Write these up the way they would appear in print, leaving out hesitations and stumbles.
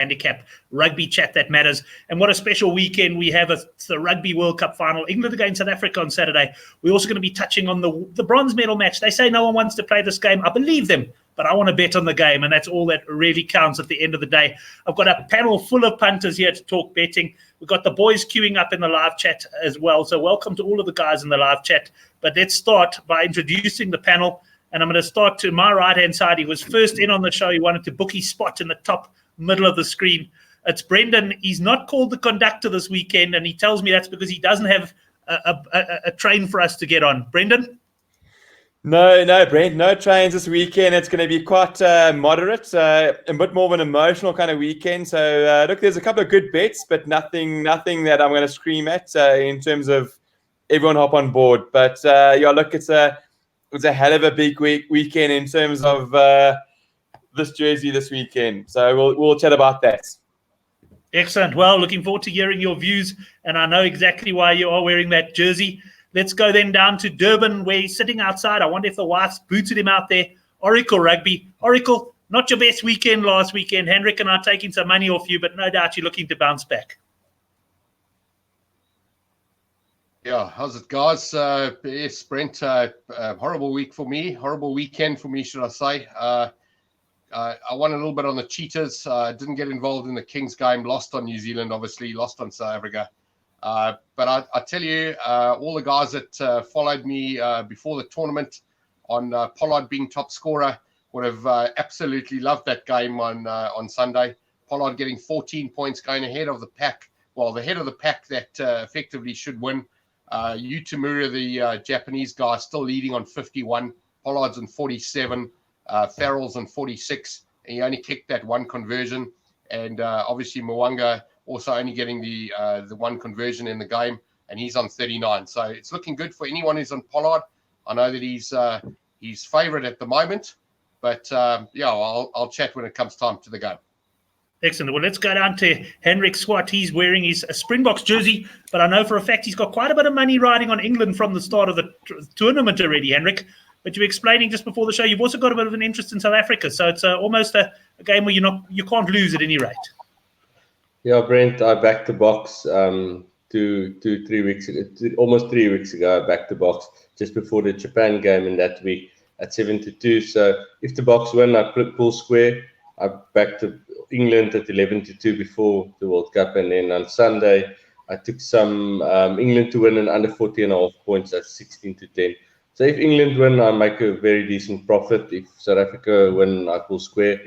Handicap rugby chat that matters. And what a special weekend we have. It's the Rugby World Cup final, England against South Africa on Saturday. We're also going to be touching on the bronze medal match. They say no one wants to play this game. I believe them, but I want to bet on the game, and that's all that really counts at the end of the day. I've got a panel full of punters here to talk betting. We've got the boys queuing up in the live chat as well, so welcome to all of the guys in the live chat. But let's start by introducing the panel, and I'm going to start to my right-hand side. He was first in on the show. He wanted to book his spot in the top middle of the screen. It's Brendan. He's not called the conductor this weekend, and he tells me that's because he doesn't have a train for us to get on. Brendan? No, Brent, no trains this weekend. It's going to be quite moderate, a bit more of an emotional kind of weekend. So, look, there's a couple of good bets, but nothing that I'm going to scream at in terms of everyone hop on board. But, yeah, look, it's a hell of a big weekend in terms of this jersey this weekend. So we'll chat about that. Excellent. Well, looking forward to hearing your views, and I know exactly why you are wearing that jersey. Let's go then down to Durban, where he's sitting outside. I wonder if the wife's booted him out there. Oracle Rugby. Oracle, not your best weekend last weekend. Hendrik and I are taking some money off you, but no doubt you're looking to bounce back. Yeah, how's it, guys? Yes, Brent, horrible week for me. Horrible weekend for me, should I say. I won a little bit on the Cheetahs. Didn't get involved in the Kings game. Lost on New Zealand, obviously. Lost on South Africa. But I tell you, all the guys that followed me before the tournament on Pollard being top scorer would have absolutely loved that game on Sunday. Pollard getting 14 points, going ahead of the pack. Well, the head of the pack that effectively should win. Utamura, the Japanese guy, still leading on 51. Pollard's on 47. Farrell's on 46, and he only kicked that one conversion. And obviously Mwanga also only getting the one conversion in the game, and he's on 39. So it's looking good for anyone who's on Pollard. I know that he's favourite at the moment, but yeah, I'll chat when it comes time to the game. Excellent. Well, let's go down to Hendrik Swart. He's wearing his Springboks jersey, but I know for a fact he's got quite a bit of money riding on England from the start of the tournament already, Hendrik. But you were explaining just before the show, you've also got a bit of an interest in South Africa. So it's almost a game where you can't lose at any rate. Yeah, Brent, I backed the Boks 3 weeks ago. Almost 3 weeks ago, I backed the Boks just before the Japan game in that week at 7-2. So if the Boks win, I pull square. I backed England at 11-2 before the World Cup. And then on Sunday, I took some England to win and under 40.5 points at 16-10. So if England win, I make a very decent profit. If South Africa win, I pull square.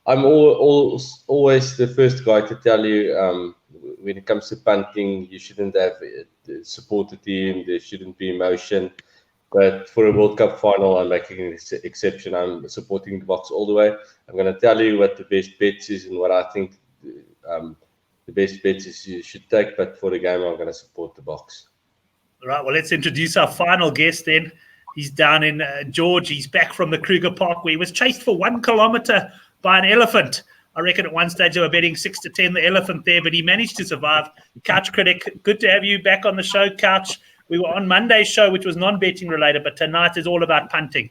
I'm always the first guy to tell you when it comes to punting, you shouldn't have support the team. There shouldn't be emotion. But for a World Cup final, I'm making an exception. I'm supporting the Boks all the way. I'm going to tell you what the best bets is and what I think the best bets is you should take. But for the game, I'm going to support the Boks. All right, well, let's introduce our final guest then. He's down in George. He's back from the Kruger Park where he was chased for 1 kilometer by an elephant. I reckon at one stage they were betting 6-10 the elephant there, but he managed to survive. Couch Critic, good to have you back on the show, Couch. We were on Monday's show, which was non-betting related, but tonight is all about punting.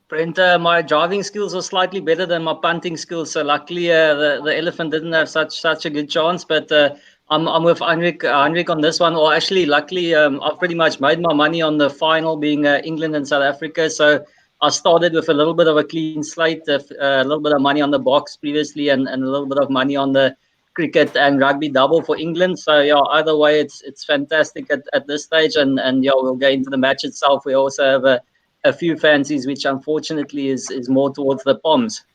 Brent, my driving skills are slightly better than my punting skills, so luckily the elephant didn't have such a good chance, but I'm with Heinrich on this one. Or actually, luckily, I've pretty much made my money on the final being England and South Africa. So I started with a little bit of a clean slate, a little bit of money on the Boks previously, and a little bit of money on the cricket and rugby double for England. So yeah, either way, it's fantastic at this stage. And yeah, we'll get into the match itself. We also have a few fancies, which unfortunately is more towards the Poms.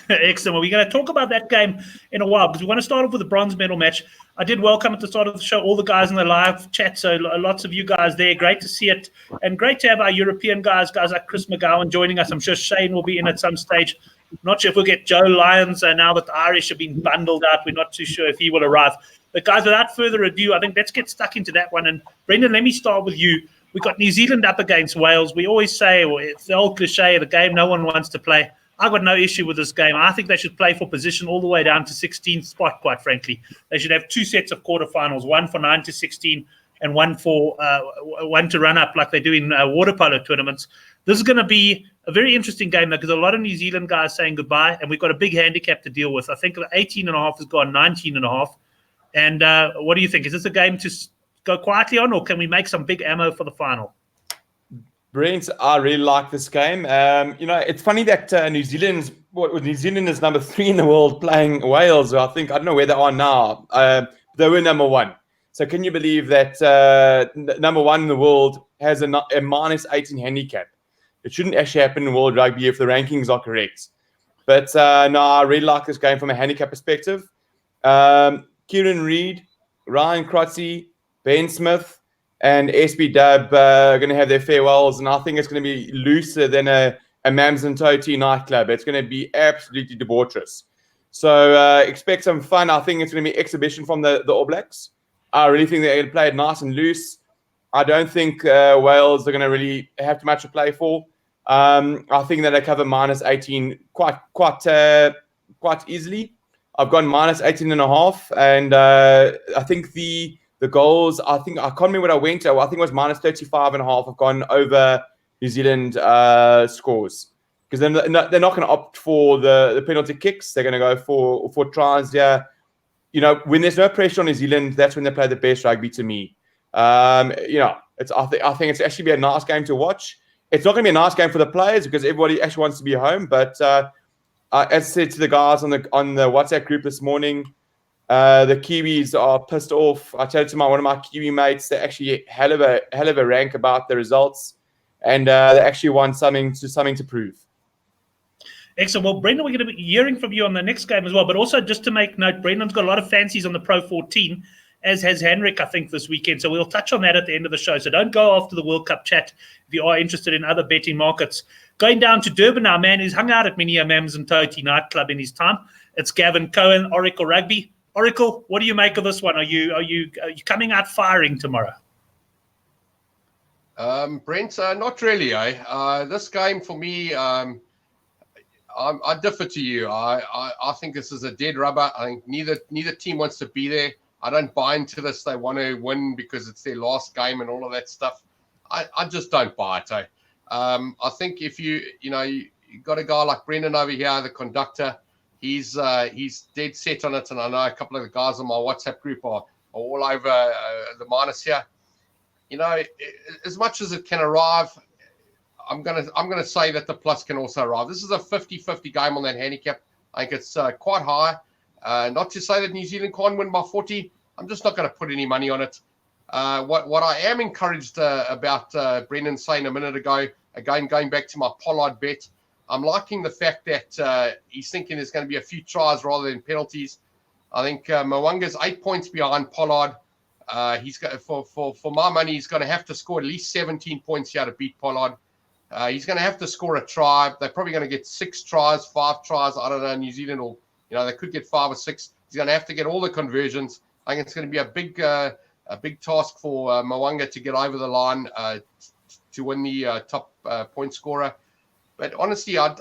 Excellent. Well, we're going to talk about that game in a while because we want to start off with the bronze medal match. I did welcome at the start of the show all the guys in the live chat, so lots of you guys there. Great to see it, and great to have our European guys like Chris McGowan joining us. I'm sure Shane will be in at some stage. Not sure if we'll get Joe Lyons now that the Irish have been bundled out. We're not too sure if he will arrive. But guys, without further ado, I think let's get stuck into that one. And Brendan, let me start with you. We've got New Zealand up against Wales. We always say, well, it's the old cliche, the game no one wants to play. I've got no issue with this game. I think they should play for position all the way down to 16th spot, quite frankly. They should have 2 sets of quarterfinals, one for 9 to 16 and one to run up like they do in water polo tournaments. This is going to be A very interesting game, though, because a lot of New Zealand guys saying goodbye, and we've got a big handicap to deal with. I think 18.5 has gone 19.5. And what do you think? Is this a game to go quietly on, or can we make some big ammo for the final? Brent, I really like this game. It's funny that New Zealand is number 3 in the world playing Wales. I don't know where they are now. They were number 1. So can you believe that number 1 in the world has a minus 18 handicap? It shouldn't actually happen in World Rugby if the rankings are correct. But no, I really like this game from a handicap perspective. Kieran Reid, Ryan Crotty, Ben Smith, and SB Dub are going to have their farewells, and I think it's going to be looser than a Mams and Toti nightclub. It's going to be absolutely debaucherous. So expect some fun. I think it's going to be exhibition from the All Blacks. I really think they're going to play it nice and loose. I don't think Wales are going to really have too much to play for. I think that they cover minus 18 quite easily. I've gone minus 18.5, and I think the goals, I can't remember what I went to. I think it was minus 35.5. I've gone over New Zealand scores, because they're not going to opt for the penalty kicks. They're going to go for tries. Yeah, when there's no pressure on New Zealand, that's when they play the best rugby to me. I think it's actually be a nice game to watch. It's not going to be a nice game for the players because everybody actually wants to be home. But as I said to the guys on the WhatsApp group this morning, the Kiwis are pissed off. I chatted to one of my Kiwi mates. They actually hell of a rank about the results, and they actually want something to prove. Excellent. Well, Brendan, we're going to be hearing from you on the next game as well. But also, just to make note, Brendan's got a lot of fancies on the Pro 14, as has Henrik, I think, this weekend. So we'll touch on that at the end of the show. So don't go after the World Cup chat if you are interested in other betting markets. Going down to Durban now, man, who's hung out at many a Mams and Toti nightclub in his time. It's Gavin Cohen, Oracle Rugby. Oracle, what do you make of this one? Are you coming out firing tomorrow? Brent, not really. This game for me, I differ to you. I think this is a dead rubber. I think neither team wants to be there. I don't buy into this. They want to win because it's their last game and all of that stuff. I just don't buy it. I think if you got a guy like Brendan over here, the conductor, he's dead set on it, and I know a couple of the guys on my WhatsApp group are all over the minus here. As much as it can arrive, I'm gonna say that the plus can also arrive. This is a 50-50 game on that handicap. I think it's quite high. Not to say that New Zealand can't win by 40. I'm just not going to put any money on it. What I am encouraged about Brendan saying a minute ago, again going back to my Pollard bet, I'm liking the fact that he's thinking there's going to be a few tries rather than penalties. I think Mwanga's 8 points behind Pollard. He's got for my money, he's going to have to score at least 17 points here to beat Pollard. He's going to have to score a try. They're probably going to get 6 tries, 5 tries. I don't know. New Zealand will, they could get 5 or 6. He's going to have to get all the conversions. I think it's going to be a big task for Mwanga to get over the line to win the top point scorer. But honestly, I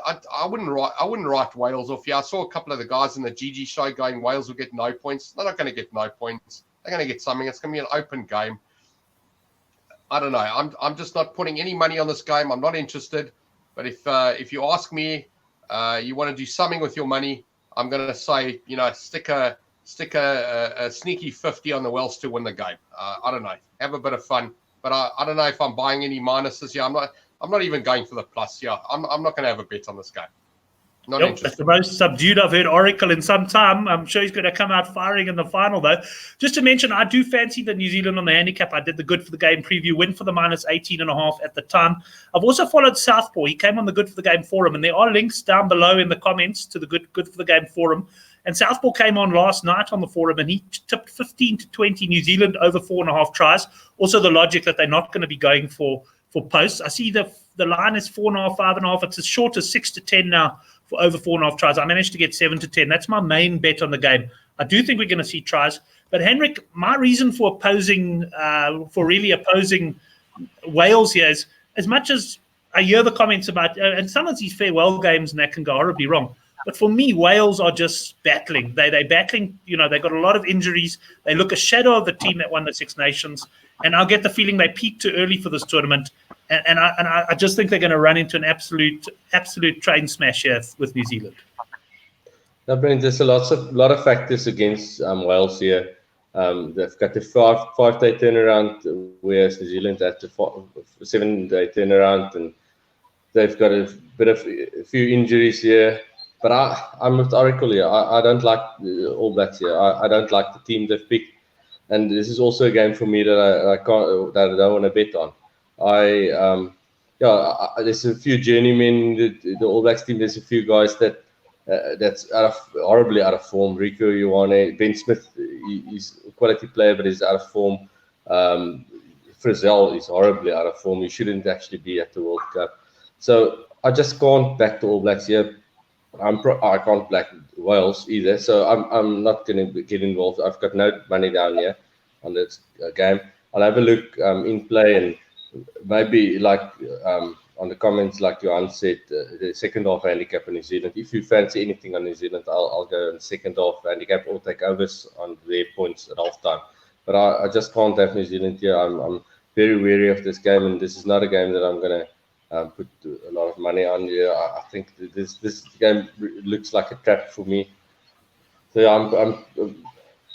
wouldn't write Wales off. Yeah, I saw a couple of the guys in the GG show going Wales will get no points. They're not going to get no points. They're going to get something. It's going to be an open game. I don't know. I'm just not putting any money on this game. I'm not interested. But if you ask me, you want to do something with your money, I'm going to say, stick a sneaky 50 on the Welsh to win the game. I don't know. Have a bit of fun. But I don't know if I'm buying any minuses here. I'm not even going for the plus here. I'm not going to have a bet on this game. Not interested. That's the most subdued I've heard Oracle in some time. I'm sure he's going to come out firing in the final, though. Just to mention, I do fancy the New Zealand on the handicap. I did the good for the game preview, win for the minus 18.5 at the time. I've also followed Southpaw. He came on the good for the game forum, and there are links down below in the comments to the good for the game forum. And Southpaw came on last night on the forum, and he tipped 15 to 20 New Zealand over 4.5 tries. Also, the logic that they're not going to be going for posts. I see the line is 4.5, 5.5. It's as short as 6 to 10 now for over 4.5 tries. I managed to get 7 to 10. That's my main bet on the game. I do think we're going to see tries. But Henrik, my reason for really opposing Wales here is, as much as I hear the comments about, and some of these farewell games and that can go horribly wrong. But for me, Wales are just battling. They're battling. They got a lot of injuries. They look a shadow of the team that won the Six Nations. And I'll get the feeling they peaked too early for this tournament. and I just think they're going to run into an absolute train smash here with New Zealand. Now, Brent, there's a lot of factors against Wales here. They've got the 5-day turnaround, whereas New Zealand had the 7-day turnaround, and they've got a few injuries here. But I'm with Oracle here. I don't like the All Blacks here. I don't like the team they've picked, and this is also a game for me that I don't want to bet on. There's a few journeymen. The All Blacks team. There's a few guys that's horribly out of form. Rico Ioane, Ben Smith, he's a quality player, but he's out of form. Frizzell is horribly out of form. He shouldn't actually be at the World Cup. So I just can't back the All Blacks here. I can't back Wales either. So I'm not going to get involved. I've got no money down here on this game. I'll have a look in play, and maybe on the comments, like Johan said, the second half handicap in New Zealand. If you fancy anything on New Zealand, I'll go in second half handicap or take overs on their points at half time. But I just can't have New Zealand here. I'm very wary of this game, and this is not a game that I'm going to put a lot of money on here. I think this game looks like a trap for me. So I'm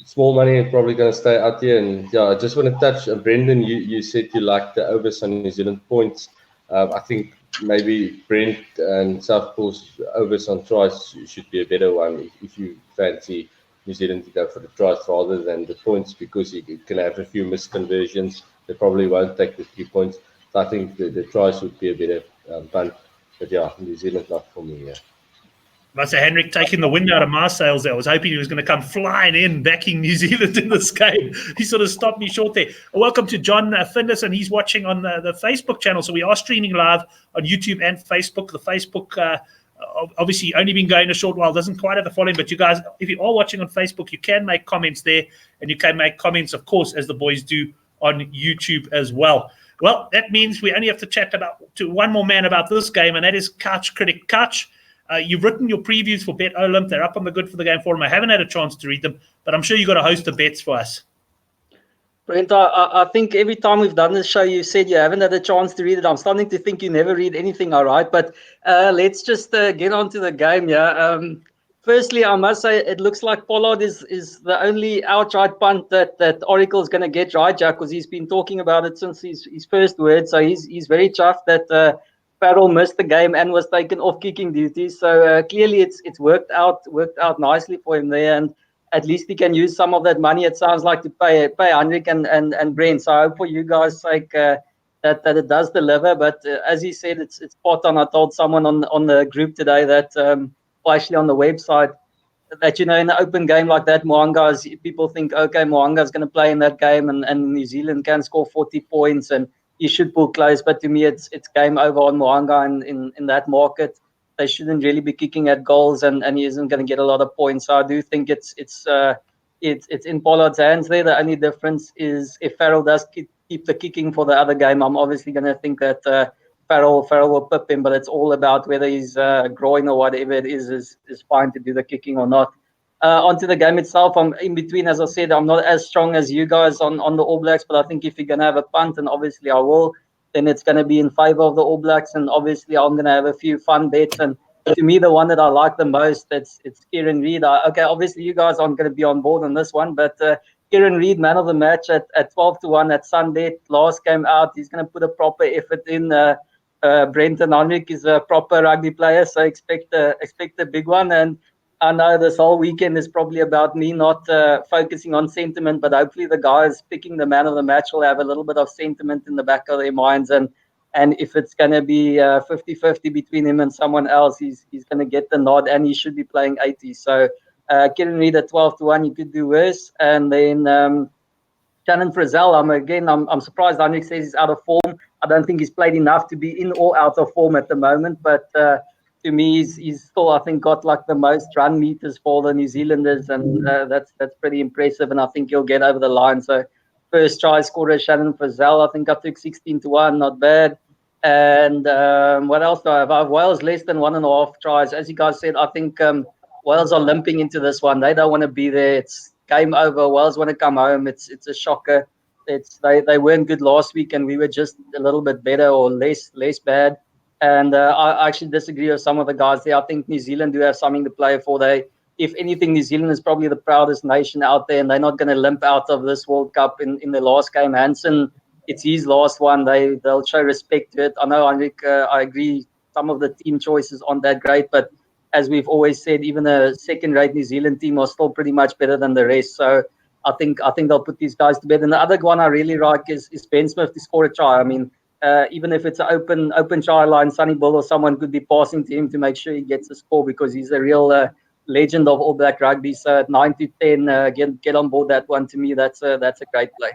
small money, probably going to stay out here. And I just want to touch Brendan. You said you like the overs on New Zealand points. I think maybe Brent and Southpaw's overs on tries should be a better one if you fancy New Zealand to go for the tries rather than the points, because you can have a few missed conversions. They probably won't take the 3 points. So I think the tries would be a better punt. But New Zealand not for me. Yeah. Must say Henrik taking the wind out of my sails there. I was hoping he was going to come flying in, backing New Zealand in this game. He sort of stopped me short there. Welcome to John Findus, and he's watching on the Facebook channel. So we are streaming live on YouTube and Facebook. The Facebook, obviously, only been going a short while, doesn't quite have the following. But you guys, if you are watching on Facebook, you can make comments there, and you can make comments, of course, as the boys do on YouTube as well. Well, that means we only have to chat to one more man about this game, and that is Couch Critic Couch. You've written your previews for Bet Olymp. They're up on the Good for the Game forum. I haven't had a chance to read them, but I'm sure you've got a host of bets for us. Brent, I think every time we've done this show, you said you haven't had a chance to read it. I'm starting to think you never read anything, all right? But let's just get on to the game, yeah. Firstly, I must say it looks like Pollard is the only outright punt that Oracle's going to get right, Jack, because he's been talking about it since his first word. So he's very chuffed that Farrell missed the game and was taken off kicking duties. So clearly it's worked out nicely for him there, and at least he can use some of that money, it sounds like, to pay Henrik and Brent. So I hope for you guys' sake that it does deliver. But as he said, it's spot on. I told someone on the group today that, or actually on the website, that, in an open game like that, people think, okay, Mo'anga's going to play in that game, and New Zealand can score 40 points and he should pull close. But to me, it's game over on Mo'anga in that market. They shouldn't really be kicking at goals, and he isn't going to get a lot of points. So I do think it's in Pollard's hands there. The only difference is if Farrell does keep the kicking for the other game, I'm obviously going to think that Farrell will pip him, but it's all about whether he's groin or whatever it is fine to do the kicking or not. Onto the game itself, I'm in between. As I said, I'm not as strong as you guys on the All Blacks, but I think if you're going to have a punt, and obviously I will, then it's going to be in favor of the All Blacks, and obviously I'm going to have a few fun bets. And to me, the one that I like the most, it's Kieran Reid. Okay, obviously you guys aren't going to be on board on this one, but Kieran Reid, man of the match at 12-1 at Sunday, last game out. He's going to put a proper effort in. Brenton Henrik is a proper rugby player, so expect a big one. And I know this whole weekend is probably about me not focusing on sentiment, but hopefully the guys picking the man of the match will have a little bit of sentiment in the back of their minds. And if it's going to be 50-50 between him and someone else, he's going to get the nod, and he should be playing 80. So Kieran Reid at 12-1, you could do worse. And then Shannon Frizzell, I'm surprised Henrik says he's out of form. I don't think he's played enough to be in or out of form at the moment, but to me, he's still, I think, got like the most run meters for the New Zealanders, and that's pretty impressive, and I think he'll get over the line. So first try scorer, Shannon Frizzell, I think I took 16-1, not bad. And what else do I have? I have Wales less than 1.5 tries. As you guys said, I think Wales are limping into this one. They don't want to be there. It's game over. Wales want to come home. It's a shocker. they weren't good last week, and we were just a little bit better or less bad. And I actually disagree with some of the guys there. I think New Zealand do have something to play for. If anything, New Zealand is probably the proudest nation out there, and they're not going to limp out of this World Cup in the last game. Hansen, it's his last one. They'll show respect to it. I know, Henrik, I agree. Some of the team choices aren't that great, but as we've always said, even a second-rate New Zealand team are still pretty much better than the rest. So I think they'll put these guys to bed. And the other one I really like is Ben Smith to score a try. I mean, even if it's an open try line, Sonny Bill or someone could be passing to him to make sure he gets a score, because he's a real legend of All Black rugby. So at 9 to 10, get on board that one. To me, that's a great play.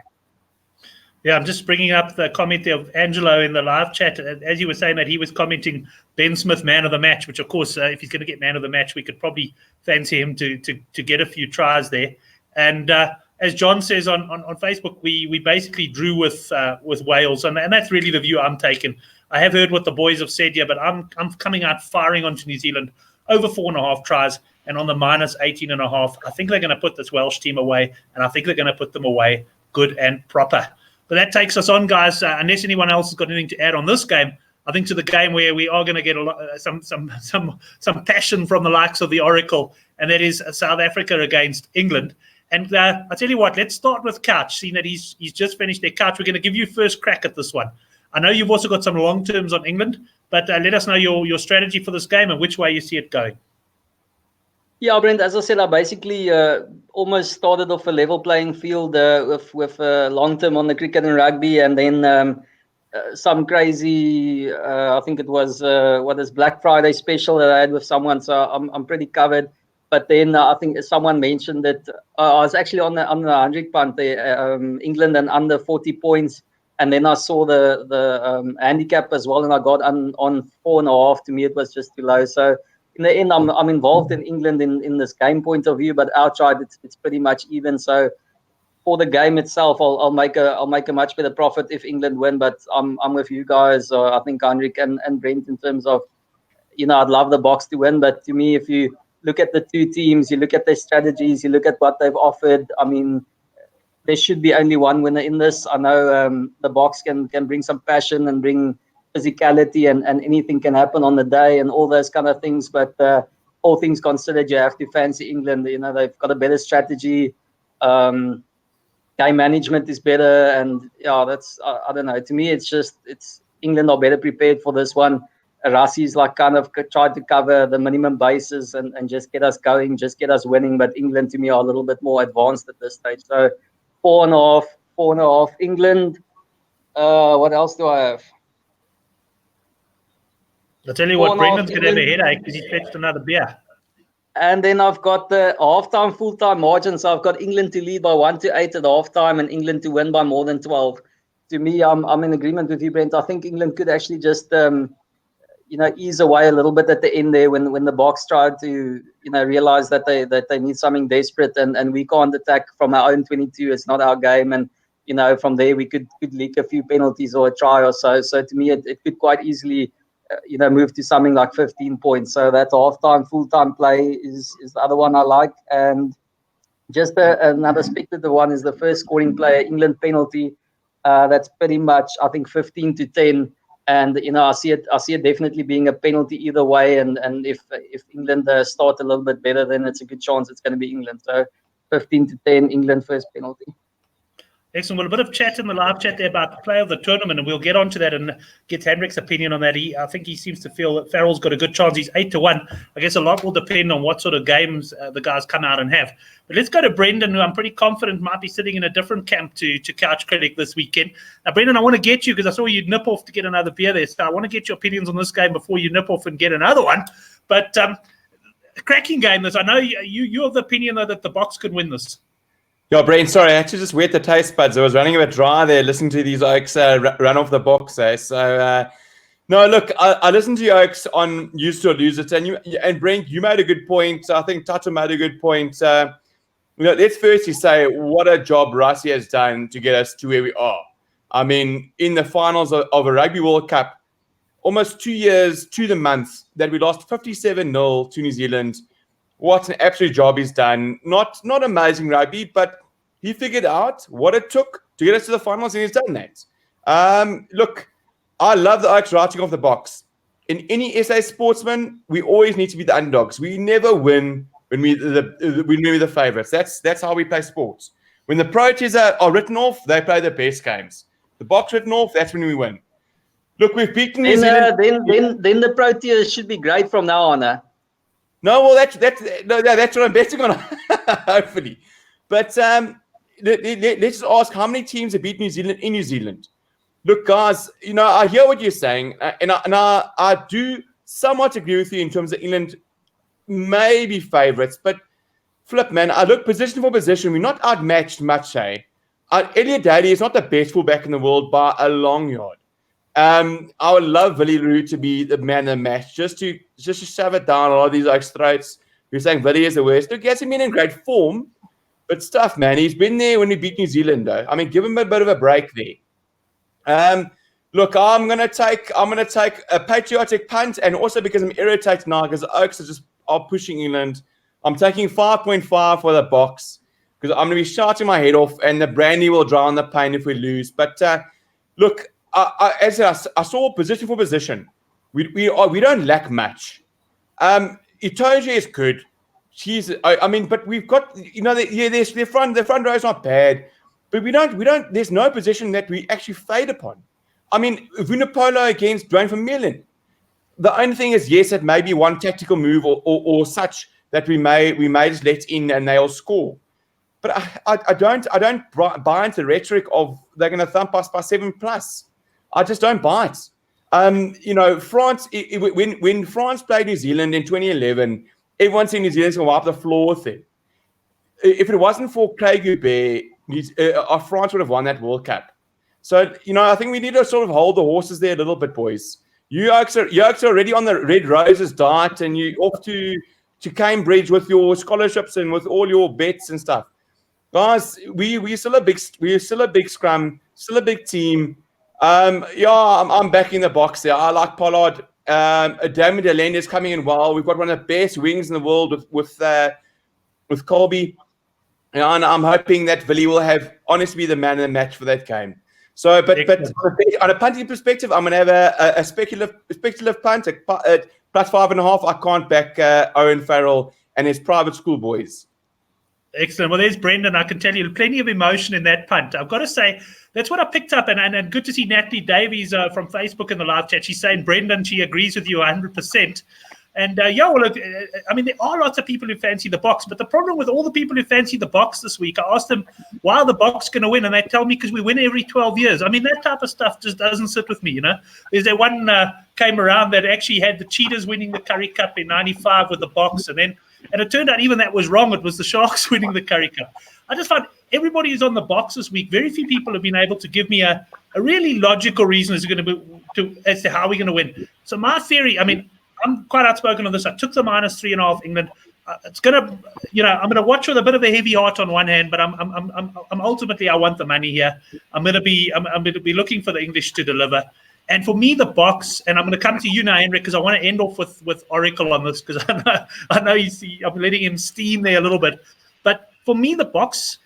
Yeah, I'm just bringing up the comment of Angelo in the live chat. As you were saying that he was commenting Ben Smith man of the match, which of course, if he's going to get man of the match, we could probably fancy him to get a few tries there. And as John says on Facebook, we basically drew with Wales, and that's really the view I'm taking. I have heard what the boys have said here, but I'm coming out firing onto New Zealand over 4.5 tries, and on the minus 18.5. I think they're going to put this Welsh team away, and I think they're going to put them away good and proper. But that takes us on, guys. Unless anyone else has got anything to add on this game, I think to the game where we are going to get some passion from the likes of the Oracle, and that is South Africa against England. And I tell you what, let's start with Couch, seeing that he's just finished their Couch. We're going to give you first crack at this one. I know you've also got some long terms on England, but let us know your strategy for this game and which way you see it going. Yeah, Brent, as I said, I basically almost started off a level playing field with long term on the cricket and rugby, and then some crazy, I think it was Black Friday special that I had with someone, so I'm pretty covered. But then I think someone mentioned that I was actually on the 100 punt there, England and under 40 points, and then I saw the handicap as well, and I got on 4.5. To me, it was just too low. So in the end, I'm involved in England in this game point of view, but outside it's pretty much even. So for the game itself, I'll make a much better profit if England win. But I'm with you guys. I think Henrik and Brent in terms of, I'd love the Boks to win, but to me, if you look at the two teams, you look at their strategies, you look at what they've offered, I mean, there should be only one winner in this. I know the Boks can bring some passion and bring physicality, and anything can happen on the day and all those kind of things. But all things considered, you have to fancy England. They've got a better strategy. Game management is better. And yeah, that's, I don't know. To me, it's England are better prepared for this one. Rassi's kind of tried to cover the minimum bases and just get us going, just get us winning. But England, to me, are a little bit more advanced at this stage. So 4.5 England. What else do I have? I'll tell you what, Brendan's going to have a headache because he's fetched another beer. And then I've got the halftime, full-time margin. So I've got England to lead by 1-8 at halftime and England to win by more than 12. To me, I'm in agreement with you, Brent. I think England could actually just, ease away a little bit at the end there when the Boks tried to, realize that they need something desperate and we can't attack from our own 22. It's not our game. And, from there we could leak a few penalties or a try or so. So to me, it could quite easily move to something like 15 points. So that halftime, full-time play is the other one I like. And just another speculative one is the first scoring player, England penalty. That's pretty much, I think, 15 to 10. And, I see it definitely being a penalty either way. And if England start a little bit better, then it's a good chance it's going to be England. So 15 to 10, England first penalty. Excellent. Well, a bit of chat in the live chat there about the play of the tournament, and we'll get onto that and get Hendrik's opinion on that. I think he seems to feel that Farrell's got a good chance. He's 8-1. I guess a lot will depend on what sort of games the guys come out and have. But let's go to Brendan, who I'm pretty confident might be sitting in a different camp to Couch Critic this weekend. Now, Brendan, I want to get you, because I saw you nip off to get another beer there. So I want to get your opinions on this game before you nip off and get another one. But a cracking game this. I know you have the opinion, though, that the Boks could win this. Yeah, Brain, sorry, I had to just wet the taste buds. I was running a bit dry there listening to these Oaks run off the box. So, no, look, I listened to you Oaks on Use It or Lose It, and Brent, you made a good point. I think Tato made a good point. Let's firstly say what a job Rassie has done to get us to where we are. I mean, in the finals of a Rugby World Cup, almost 2 years to the month that we lost 57-0 to New Zealand. What an absolute job he's done. Not amazing rugby, but he figured out what it took to get us to the finals, and he's done that. Look, I love the Oaks writing off the box. In any SA sportsman, we always need to be the underdogs. We never win when we're the favourites. That's how we play sports. When the Proteas are written off, they play the best games. The box written off, that's when we win. Look, we've beaten New Zealand. Then the Proteas should be great from now on. No, well, that's what I'm betting on, hopefully. But let's just ask, how many teams have beat New Zealand in New Zealand? Look, guys, I hear what you're saying, and I do somewhat agree with you in terms of England may be favourites, but flip, man, I look position for position. We're not outmatched much, eh? Elliot Daly is not the best fullback in the world by a long yard. I would love Willie Roux to be the man of the match, just to shove it down a lot of these throats. We're saying Willie is the worst. Look, he hasn't been in great form, but stuff, man. He's been there when we beat New Zealand, though. I mean, give him a bit of a break there. Look, I'm gonna take a patriotic punt, and also because I'm irritated now because the Oaks are pushing England. I'm taking 5.5 for the box because I'm gonna be shouting my head off, and the brandy will drown the pain if we lose. But look, as I saw position for position, we don't lack much. Itoje is good. But we've got their front row is not bad, but we don't. There's no position that we actually fade upon. I mean, Vunipola against Dwayne Vermeulen. The only thing is, yes, it may be one tactical move or such that we may just let in and they'll score. But I don't buy into the rhetoric of they're going to thump us by 7+. I just don't buy it. France. When France played New Zealand in 2011, everyone said New Zealand's going to wipe the floor with it. If it wasn't for Craig Hubert, France would have won that World Cup. So, I think we need to sort of hold the horses there a little bit, boys. You Oaks are already on the Red Roses diet, and you're off to Cambridge with your scholarships and with all your bets and stuff. Guys, we're still a big scrum, still a big team. I'm back in the box there. I like Pollard. Damien Delaney is coming in well. We've got one of the best wings in the world with Colby. And I'm hoping that Willie will honestly be the man of the match for that game. So, but on a punting perspective, I'm going to have a speculative punt at +5.5. I can't back Owen Farrell and his private school boys. Excellent. Well, there's Brendan. I can tell you plenty of emotion in that punt. I've got to say, that's what I picked up. And good to see Natalie Davies from Facebook in the live chat. She's saying, Brendan, she agrees with you 100%. And there are lots of people who fancy the box. But the problem with all the people who fancy the box this week, I asked them, why are the box going to win? And they tell me because we win every 12 years. I mean, that type of stuff just doesn't sit with me, There's that one came around that actually had the Cheetahs winning the Curry Cup in 95 with the box. And it turned out even that was wrong. It was the Sharks winning the Curry Cup. I just found everybody is on the box this week. Very few people have been able to give me a really logical reason as to how we're going to win. So my theory, I'm quite outspoken on this. I took the -3.5 England. It's gonna, I'm gonna watch with a bit of a heavy heart on one hand, but I'm ultimately I want the money here. I'm gonna be looking for the English to deliver. And for me, the box, and I'm gonna come to you now, Henrik, because I want to end off with Oracle on this because I know I'm letting him steam there a little bit. But for me, the box,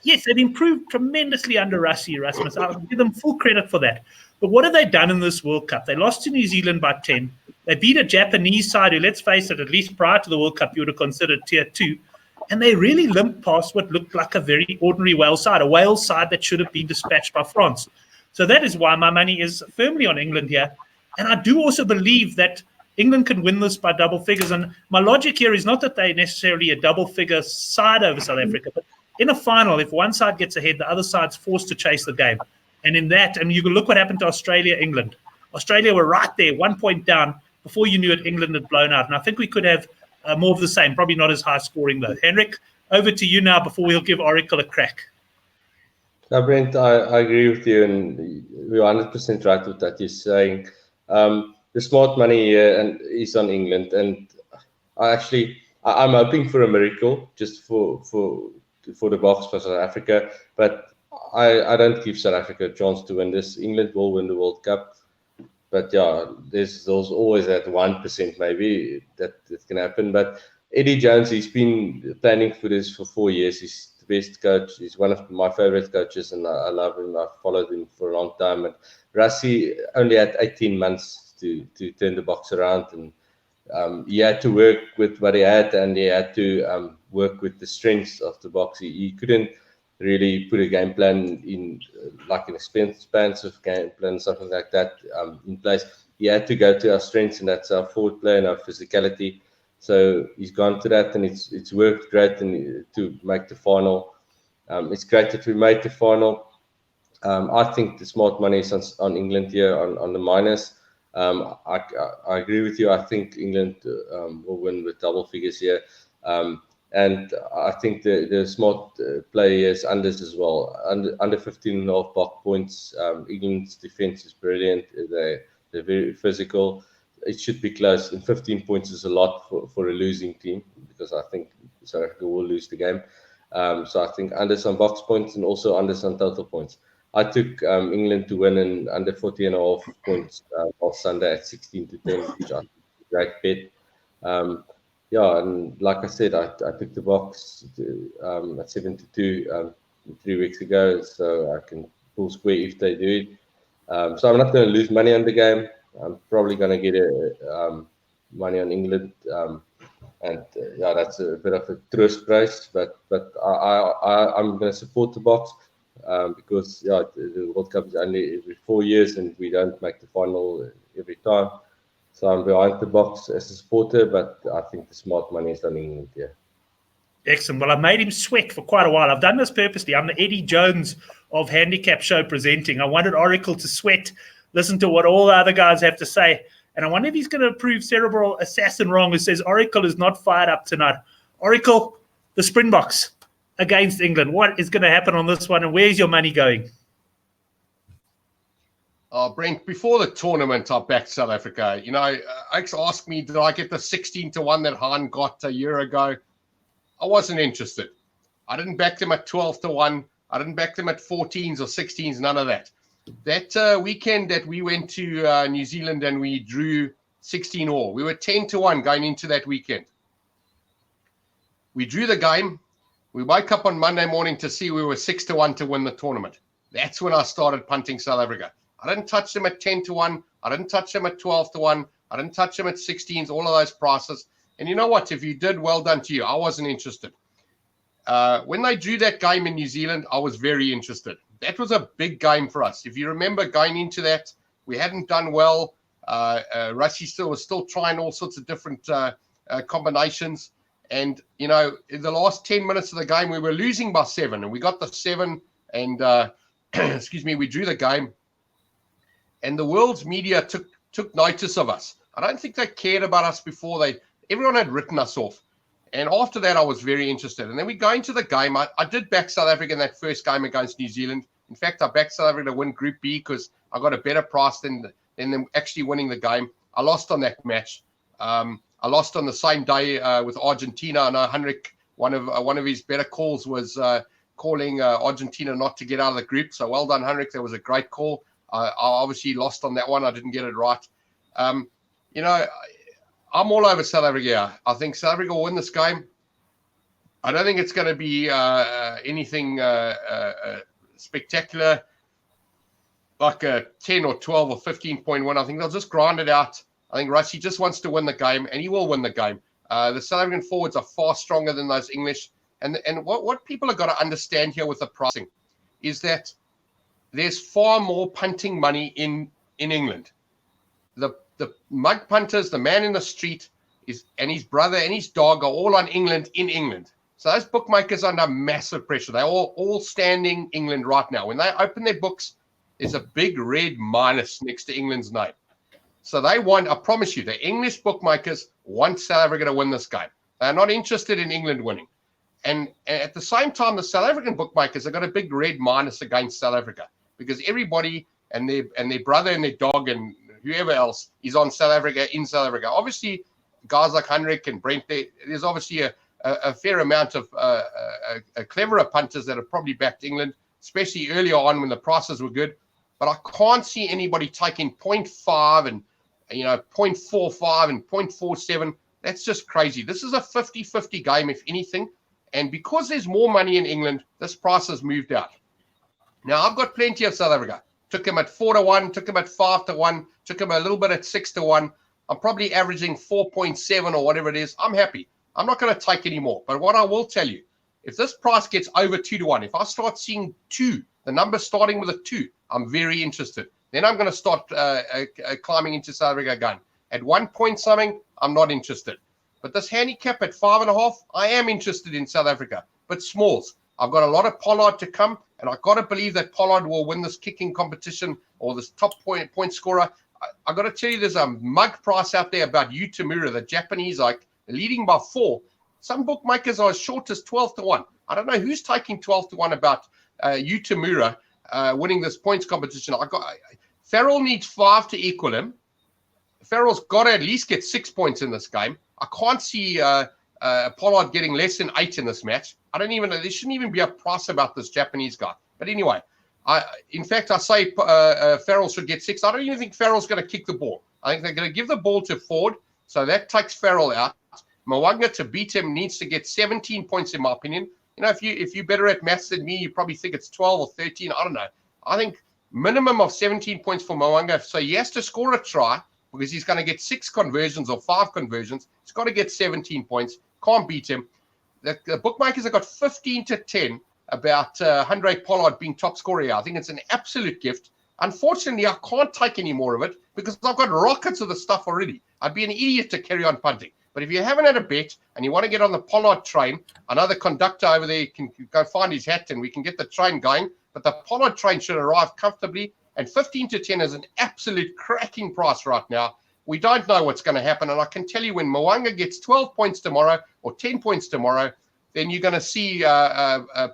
yes, it improved tremendously under Rassie Erasmus. I'll give them full credit for that. But what have they done in this World Cup? They lost to New Zealand by 10. They beat a Japanese side who, let's face it, at least prior to the World Cup, you would have considered tier 2. And they really limped past what looked like a very ordinary Wales side, a Wales side that should have been dispatched by France. So that is why my money is firmly on England here. And I do also believe that England can win this by double figures. And my logic here is not that they're necessarily a double figure side over South Africa, but in a final, if one side gets ahead, the other side's forced to chase the game. And in that, you can look what happened to Australia, England. Australia were right there, 1 point down. Before you knew it, England had blown out. And I think we could have more of the same, probably not as high scoring though. Henrik, over to you now before we'll give Oracle a crack. Now, Brent, I agree with you, and you're 100% right with that. You're saying the smart money here is on England, and I'm hoping for a miracle just for the box for South Africa, but I don't give South Africa a chance to win this. England will win the World Cup. But yeah, there's always that 1% maybe that can happen. But Eddie Jones, he's been planning for this for 4 years. He's best coach. He's one of my favorite coaches, and I love him. I've followed him for a long time. And Rassie only had 18 months to turn the Boks around, and he had to work with what he had, and he had to work with the strengths of the Boks. He couldn't really put a game plan in, like an expansive game plan, something like that, in place. He had to go to our strengths, and that's our forward play and our physicality. So he's gone to that, and it's worked great and to make the final. It's great that we made the final. I think the smart money is on England here on the minus. I agree with you. I think England will win with double figures here. And I think the smart play is unders as well. Under 15.5 Boks points. England's defense is brilliant. They're very physical. It should be close. And 15 points is a lot for a losing team, because I think South Africa will lose the game. So I think unders on Boks points and also unders on total points. I took England to win in under 40.5 points on Sunday at 16-10, which I think is a great bet. Yeah, and like I said, I took the Boks at 7-2 3 weeks ago, so I can pull square if they do it. So I'm not going to lose money on the game. I'm probably going to get money on England, and yeah, that's a bit of a trust price. But I'm going to support the Boks because the World Cup is only every 4 years, and we don't make the final every time. So I'm behind the Boks as a supporter, but I think the smart money is on England here. Excellent. Well, I made him sweat for quite a while. I've done this purposely. I'm the Eddie Jones of Handicap show presenting. I wanted Oracle to sweat, listen to what all the other guys have to say. And I wonder if he's going to prove Cerebral Assassin wrong, who says Oracle is not fired up tonight. Oracle, the Springboks against England. What is going to happen on this one, and where's your money going? Brent, before the tournament, I backed South Africa. Alex asked me, did I get the 16-1 that Han got a year ago? I wasn't interested. I didn't back them at 12-1. I didn't back them at 14s or 16s, none of that. That weekend that we went to New Zealand and we drew 16-all, we were 10-1 going into that weekend. We drew the game. We woke up on Monday morning to see we were 6-1 to win the tournament. That's when I started punting South Africa. I didn't touch them at 10-1. I didn't touch them at 12-1. I didn't touch them at 16s, all of those prices. And you know what? If you did, well done to you. I wasn't interested. When they drew that game in New Zealand, I was very interested. That was a big game for us. If you remember going into that, we hadn't done well. Rassie was still trying all sorts of different combinations. And, in the last 10 minutes of the game, we were losing by 7. And we got the 7 and, we drew the game. And the world's media took notice of us. I don't think they cared about us before. Everyone had written us off. And after that, I was very interested. And then we go into the game. I did back South Africa in that first game against New Zealand. In fact, I backed South Africa to win Group B because I got a better price than them actually winning the game. I lost on that match. I lost on the same day with Argentina. I know Henrik, one of his better calls was calling Argentina not to get out of the group. So well done, Henrik. That was a great call. I obviously lost on that one. I didn't get it right. I'm all over South Africa. I think South Africa will win this game. I don't think it's going to be anything spectacular, like a 10 or 12 or 15 point win. I think they'll just grind it out. I think Rassie just wants to win the game, and he will win the game. The South African forwards are far stronger than those English. And what people have got to understand here with the pricing is that there's far more punting money in England. The mug punters, the man in the street, and his brother and his dog are all on England in England. So those bookmakers are under massive pressure. They're all standing England right now. When they open their books, there's a big red minus next to England's name. So I promise you, the English bookmakers want South Africa to win this game. They're not interested in England winning. And at the same time, the South African bookmakers have got a big red minus against South Africa because everybody and their brother and their dog and whoever else is on South Africa in South Africa. Obviously, guys like Henrik and Brent, there's obviously a fair amount of cleverer punters that have probably backed England, especially earlier on when the prices were good. But I can't see anybody taking 0.5 and 0.45 and 0.47. That's just crazy. This is a 50-50 game, if anything. And because there's more money in England, this price has moved out. Now, I've got plenty of South Africa. Took him at 4-1, took him at 5-1, took him a little bit at 6-1. I'm probably averaging 4.7 or whatever it is. I'm happy. I'm not going to take any more. But what I will tell you, if this price gets over 2-1, if I start seeing 2, the number starting with a 2, I'm very interested. Then I'm going to start climbing into South Africa again. At 1 point something, I'm not interested. But this handicap at 5.5, I am interested in South Africa. But smalls. I've got a lot of Pollard to come, and I've got to believe that Pollard will win this kicking competition or this top point scorer. I've got to tell you, there's a mug price out there about Utamura, the Japanese, like leading by 4. Some bookmakers are as short as 12-1. I don't know who's taking 12-1 about Utamura winning this points competition. Farrell needs 5 to equal him. Farrell's got to at least get 6 points in this game. I can't see Pollard getting less than 8 in this match. There shouldn't even be a price about this Japanese guy. But anyway, in fact, I say Farrell should get 6. I don't even think Farrell's going to kick the ball. I think they're going to give the ball to Ford, so that takes Farrell out. Mwanga, to beat him, needs to get 17 points, in my opinion. You know, if you're better at maths than me, you probably think it's 12 or 13. I don't know. I think minimum of 17 points for Mwanga. So he has to score a try because he's going to get 6 conversions or 5 conversions. He's got to get 17 points. Can't beat him. The bookmakers have got 15-10 about Handré Pollard being top scorer here. I think it's an absolute gift. Unfortunately, I can't take any more of it because I've got rockets of the stuff already. I'd be an idiot to carry on punting. But if you haven't had a bet and you want to get on the Pollard train, I know the conductor over there can go find his hat and we can get the train going. But the Pollard train should arrive comfortably. And 15-10 is an absolute cracking price right now. We don't know what's going to happen. And I can tell you, when Mwanga gets 12 points tomorrow or 10 points tomorrow, then you're going to see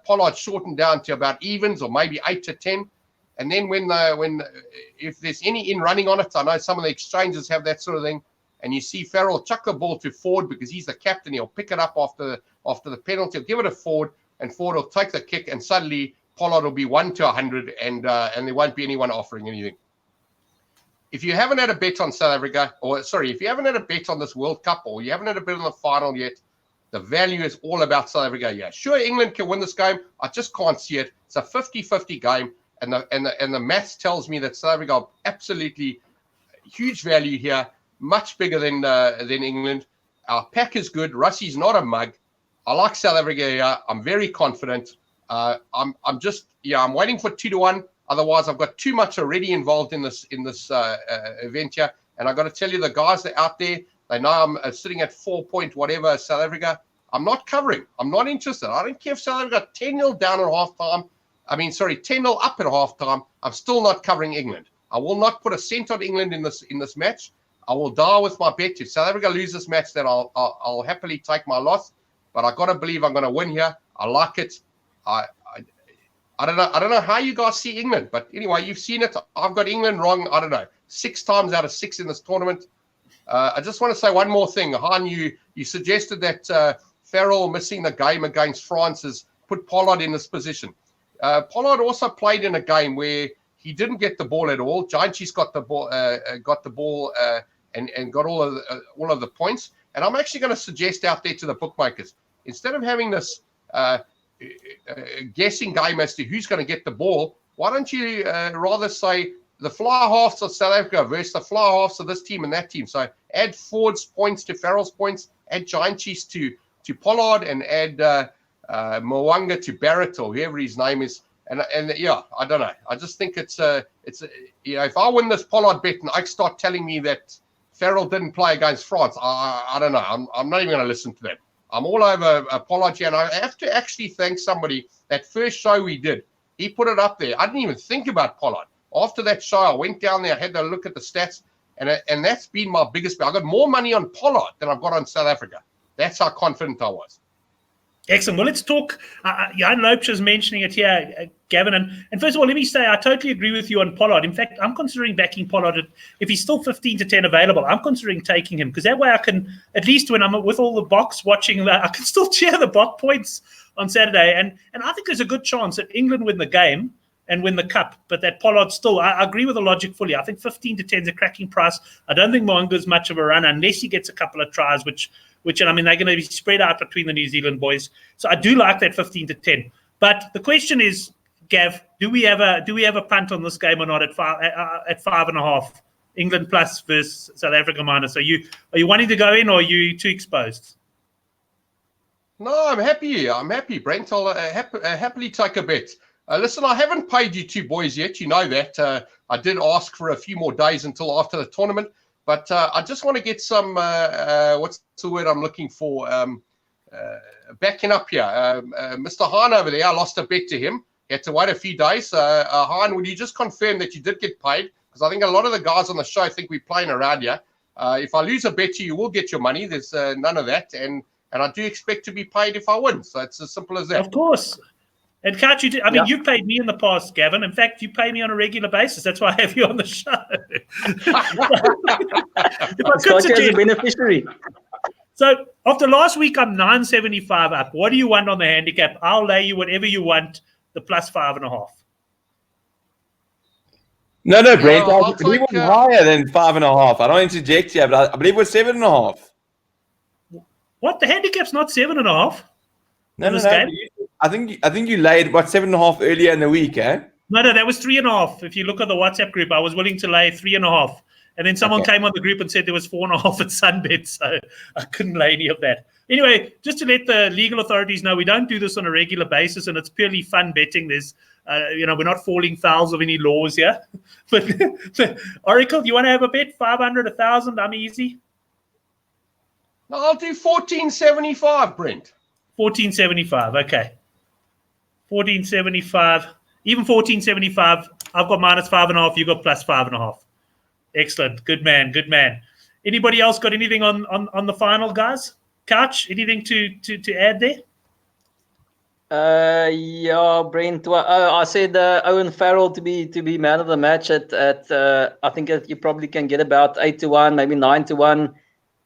Pollard shortened down to about evens or maybe 8-10. And then if there's any in running on it, I know some of the exchanges have that sort of thing. And you see Farrell chuck the ball to Ford because he's the captain. He'll pick it up after the penalty. He'll give it to Ford, and Ford will take the kick, and suddenly Pollard will be 1-100, and there won't be anyone offering anything. If you haven't had a bet on South Africa, if you haven't had a bet on this World Cup, or you haven't had a bet on the final yet, the value is all about South Africa. Yeah, sure, England can win this game. I just can't see it. It's a 50-50 game, and the maths tells me that South Africa are absolutely huge value here. Much bigger than England. Our pack is good. Russie's not a mug. I like South Africa here. I'm very confident. I'm waiting for 2-1. Otherwise, I've got too much already involved in this event here. And I've got to tell you, the guys that are out there, they know I'm sitting at 4 point whatever South Africa. I'm not covering. I'm not interested. I don't care if South Africa 10-0 down at halftime. 10-0 up at halftime. I'm still not covering England. I will not put a cent on England in this match. I will die with my bet. If South Africa lose this match, then I'll happily take my loss. But I've got to believe I'm going to win here. I like it. I don't know how you guys see England, but anyway, you've seen it. I've got England wrong. I don't know, 6 times out of 6 in this tournament. I just want to say one more thing. Han, you suggested that Farrell missing the game against France has put Pollard in this position. Pollard also played in a game where he didn't get the ball at all. Giant's got the ball, and got all of the points. And I'm actually going to suggest out there to the bookmakers, instead of having this guessing game as to who's going to get the ball, why don't you rather say the fly halves of South Africa versus the fly halves of this team and that team? So add Ford's points to Farrell's points, add Giant's to Pollard, and add Mwanga to Barrett or whoever his name is. And yeah, I don't know. I just think it's if I win this Pollard bet and I start telling me that Farrell didn't play against France, I don't know. I'm not even going to listen to them. I'm all over Pollard here, and I have to actually thank somebody. That first show we did, he put it up there. I didn't even think about Pollard. After that show, I went down there, I had to look at the stats, and that's been my biggest bet. I got more money on Pollard than I've got on South Africa. That's how confident I was. Excellent. Well, let's talk. Jan Loup's mentioning it here, Gavin. And first of all, let me say I totally agree with you on Pollard. In fact, I'm considering backing Pollard. If he's still 15-10 available, I'm considering taking him because that way I can, at least when I'm with all the box watching, I can still cheer the box points on Saturday. And I think there's a good chance that England win the game. and win the cup. But that Pollard still, I agree with the logic fully. I think 15 to 10 is a cracking price. I don't think Mwanga's much of a run unless he gets a couple of tries, which I mean, they're going to be spread out between the New Zealand boys. So I do like that 15 to 10. But the question is, Gav, do we have a punt on this game or not at 5.5? England plus versus South Africa minus. Are you wanting to go in, or are you too exposed? No, I'm happy, Brent. I'll happily take a bet. Listen, I haven't paid you two boys yet. You know that. I did ask for a few more days until after the tournament, but I just want to get some, what's the word I'm looking for, backing up here. Mr. Hahn over there, I lost a bet to him. He had to wait a few days. Hahn, would you just confirm that you did get paid? Because I think a lot of the guys on the show think we're playing around here. If I lose a bet to you, you will get your money. There's none of that. And I do expect to be paid if I win. So it's as simple as that. Of course. And can't you? You've paid me in the past, Gavin. In fact, you pay me on a regular basis. That's why I have you on the show. If I could suggest, as a beneficiary. So after last week, I'm 975 up. What do you want on the handicap? I'll lay you whatever you want. The plus 5.5. No, Brent. I believe it was higher than 5.5. I don't interject here, but I believe it was 7.5. What? The handicap's not 7.5? No. I think you laid 7.5 earlier in the week, eh? No, that was 3.5. If you look at the WhatsApp group, I was willing to lay 3.5. And then someone came on the group and said there was 4.5 at Sunbet, so I couldn't lay any of that. Anyway, just to let the legal authorities know, we don't do this on a regular basis, and it's purely fun betting. There's, we're not falling foul of any laws here. But Oracle, do you want to have a bet? 500, 1,000? I'm easy. No, I'll do 14.75, Brent. 14.75. Okay. 14.75. Even 14.75. I've got minus 5.5. You got plus 5.5. Excellent. Good man. Anybody else got anything on the final, guys? Couch, anything to add there? Yeah, Brent. Well, I said Owen Farrell to be man of the match at I think you probably can get about 8-1, maybe 9-1.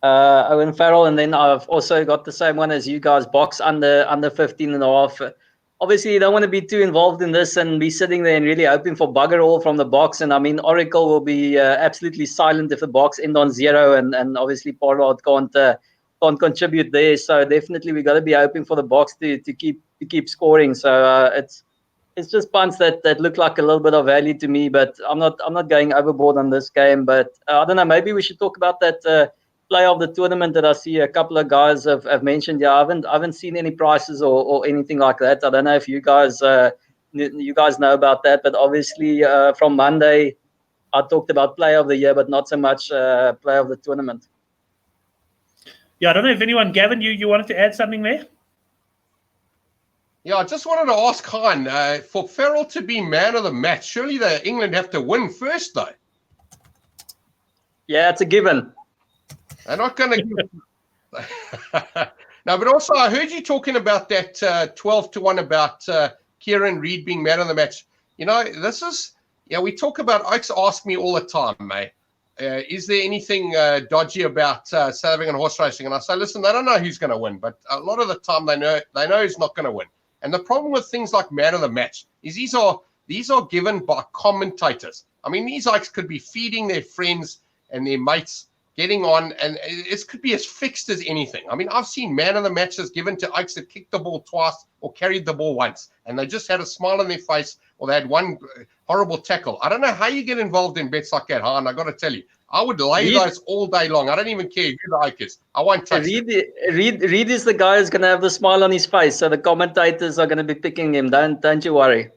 Owen Farrell, and then I've also got the same one as you guys, box under 15.5. Obviously, you don't want to be too involved in this and be sitting there and really hoping for bugger all from the box. And I mean, Oracle will be absolutely silent if the box end on 0, and obviously Pollard can't contribute there. So definitely we got to be hoping for the box to keep scoring. So it's just punts that look like a little bit of value to me, but I'm not going overboard on this game. But I don't know, maybe we should talk about that play of the tournament that I see a couple of guys have mentioned. Yeah, I haven't seen any prices or anything like that. I don't know if you guys know about that, but obviously from Monday I talked about play of the year, but not so much play of the tournament. Yeah, I don't know if anyone, Gavin, you wanted to add something there? Yeah, I just wanted to ask Hein, for Farrell to be man of the match, surely the England have to win first, though. Yeah, it's a given. They're not going to. No, but also I heard you talking about that 12-1 about Kieran Reid being man of the match. You know, this is, we talk about, Oaks ask me all the time, mate, is there anything dodgy about South African horse racing? And I say, listen, they don't know who's going to win, but a lot of the time they know who's not going to win. And the problem with things like man of the match is these are given by commentators. I mean, these Oaks could be feeding their friends and their mates, getting on, and it could be as fixed as anything. I mean, I've seen man of the matches given to Oaks that kicked the ball twice or carried the ball once, and they just had a smile on their face, or they had one horrible tackle. I don't know how you get involved in bets like that, Han. I got to tell you, I would lay those all day long. I don't even care who the Oak is. I won't touch it. Reid is the guy who's going to have the smile on his face, so the commentators are going to be picking him. Don't you worry.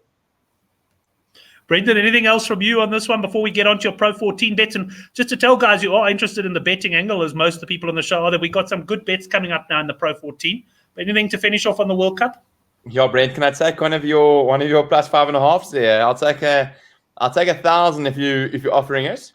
Brendan, anything else from you on this one before we get on to your Pro 14 bets? And just to tell guys who are interested in the betting angle, as most of the people on the show are, that we got some good bets coming up now in the Pro 14. But anything to finish off on the World Cup? Yeah, Brent, can I take one of your plus 5.5s there? I'll take 1,000 if you're offering it.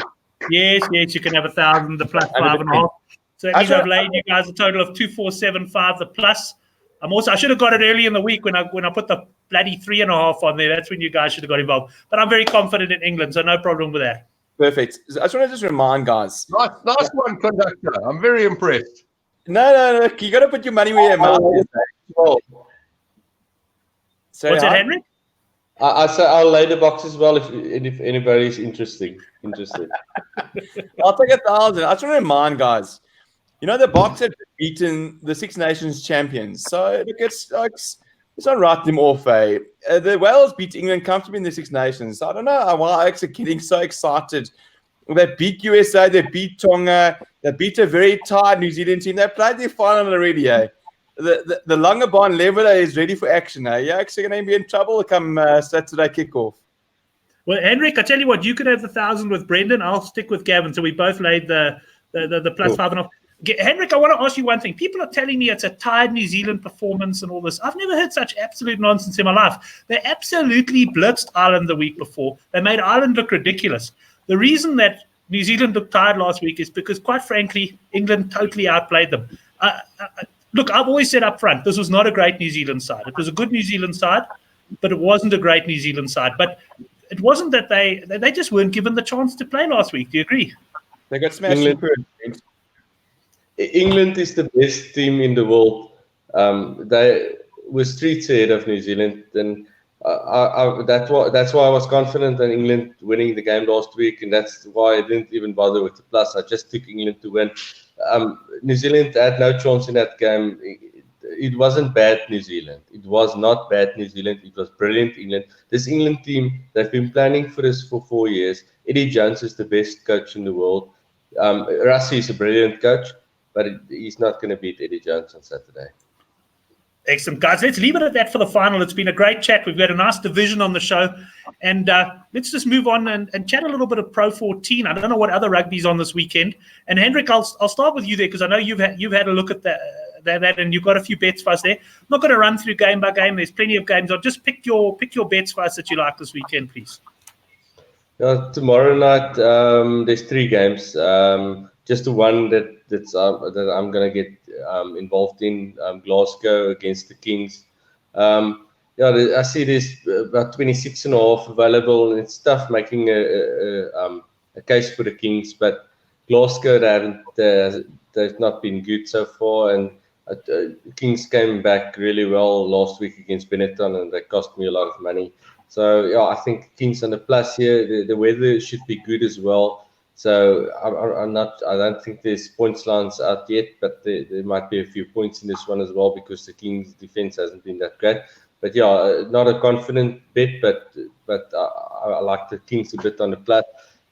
Yes, you can have 1,000, the plus 5.5. So that means I've laid you guys a total of 2,475, the plus. I should have got it early in the week when I put the bloody 3.5 on there. That's when you guys should have got involved. But I'm very confident in England, so no problem with that. Perfect. I just want to remind guys. Nice one, conductor. I'm very impressed. No. You got to put your money where your mouth is. Sorry, what's that, Henry? I say I'll lay the box as well if anybody is interested. I'll take 1,000. I just want to remind guys, the Box had beaten the Six Nations champions. So look, it's not write them off. The Wales beat England comfortably in the Six Nations. So I don't know why Ajax are getting so excited. They beat USA, they beat Tonga, they beat a very tired New Zealand team. They played their final already. The Langebaan leveler is ready for action. You're actually going to be in trouble come Saturday kickoff. Well, Henrik, I tell you what, you could have the 1,000 with Brendan. I'll stick with Gavin. So we both laid the plus Cool. 5.5. Henrik, I want to ask you one thing. People are telling me it's a tired New Zealand performance and all this. I've never heard such absolute nonsense in my life. They absolutely blitzed Ireland the week before. They made Ireland look ridiculous. The reason that New Zealand looked tired last week is because, quite frankly, England totally outplayed them. Look, I've always said up front, this was not a great New Zealand side. It was a good New Zealand side, but it wasn't a great New Zealand side. But it wasn't that they just weren't given the chance to play last week. Do you agree? They got smashed. England is the best team in the world. They were streets ahead of New Zealand, and that's why I was confident in England winning the game last week, and that's why I didn't even bother with the plus. I just took England to win. New Zealand had no chance in that game. It wasn't bad New Zealand. It was not bad New Zealand. It was brilliant England. This England team, they've been planning for this for 4 years. Eddie Jones is the best coach in the world. Rassie is a brilliant coach, but he's not going to beat Eddie Jones on Saturday. Excellent, guys. Let's leave it at that for the final. It's been a great chat. We've got a nice division on the show. And let's just move on and chat a little bit of Pro 14. I don't know what other rugby's on this weekend. And Hendrik, I'll start with you there because I know you've had a look at that and you've got a few bets for us there. I'm not going to run through game by game. There's plenty of games. I'll just pick your bets for us that you like this weekend, please. Tomorrow night, there's 3 games. Just the one that I'm going to get involved in, Glasgow against the Kings. I see there's about 26.5 available, and it's tough making a case for the Kings. But Glasgow, they've not been good so far, and Kings came back really well last week against Benetton, and they cost me a lot of money. So I think Kings on the plus here. The weather should be good as well. So I don't think there's points lines out yet, but there might be a few points in this one as well because the Kings' defense hasn't been that great. But not a confident bet, but I like the Kings a bit on the plus.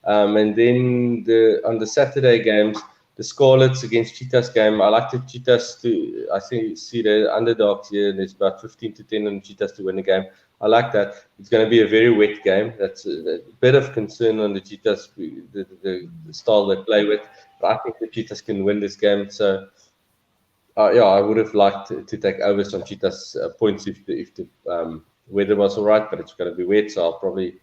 And then on the Saturday games, the Scarlets against Cheetahs game, I like the Cheetahs to. I see the underdogs here. There's about 15-10 on Cheetahs to win the game. I like that. It's going to be a very wet game. That's a bit of concern on the Cheetahs, the style they play with. But I think the Cheetahs can win this game. So, I would have liked to take overs on Cheetahs points if the weather was all right, but it's going to be wet. So I'll probably,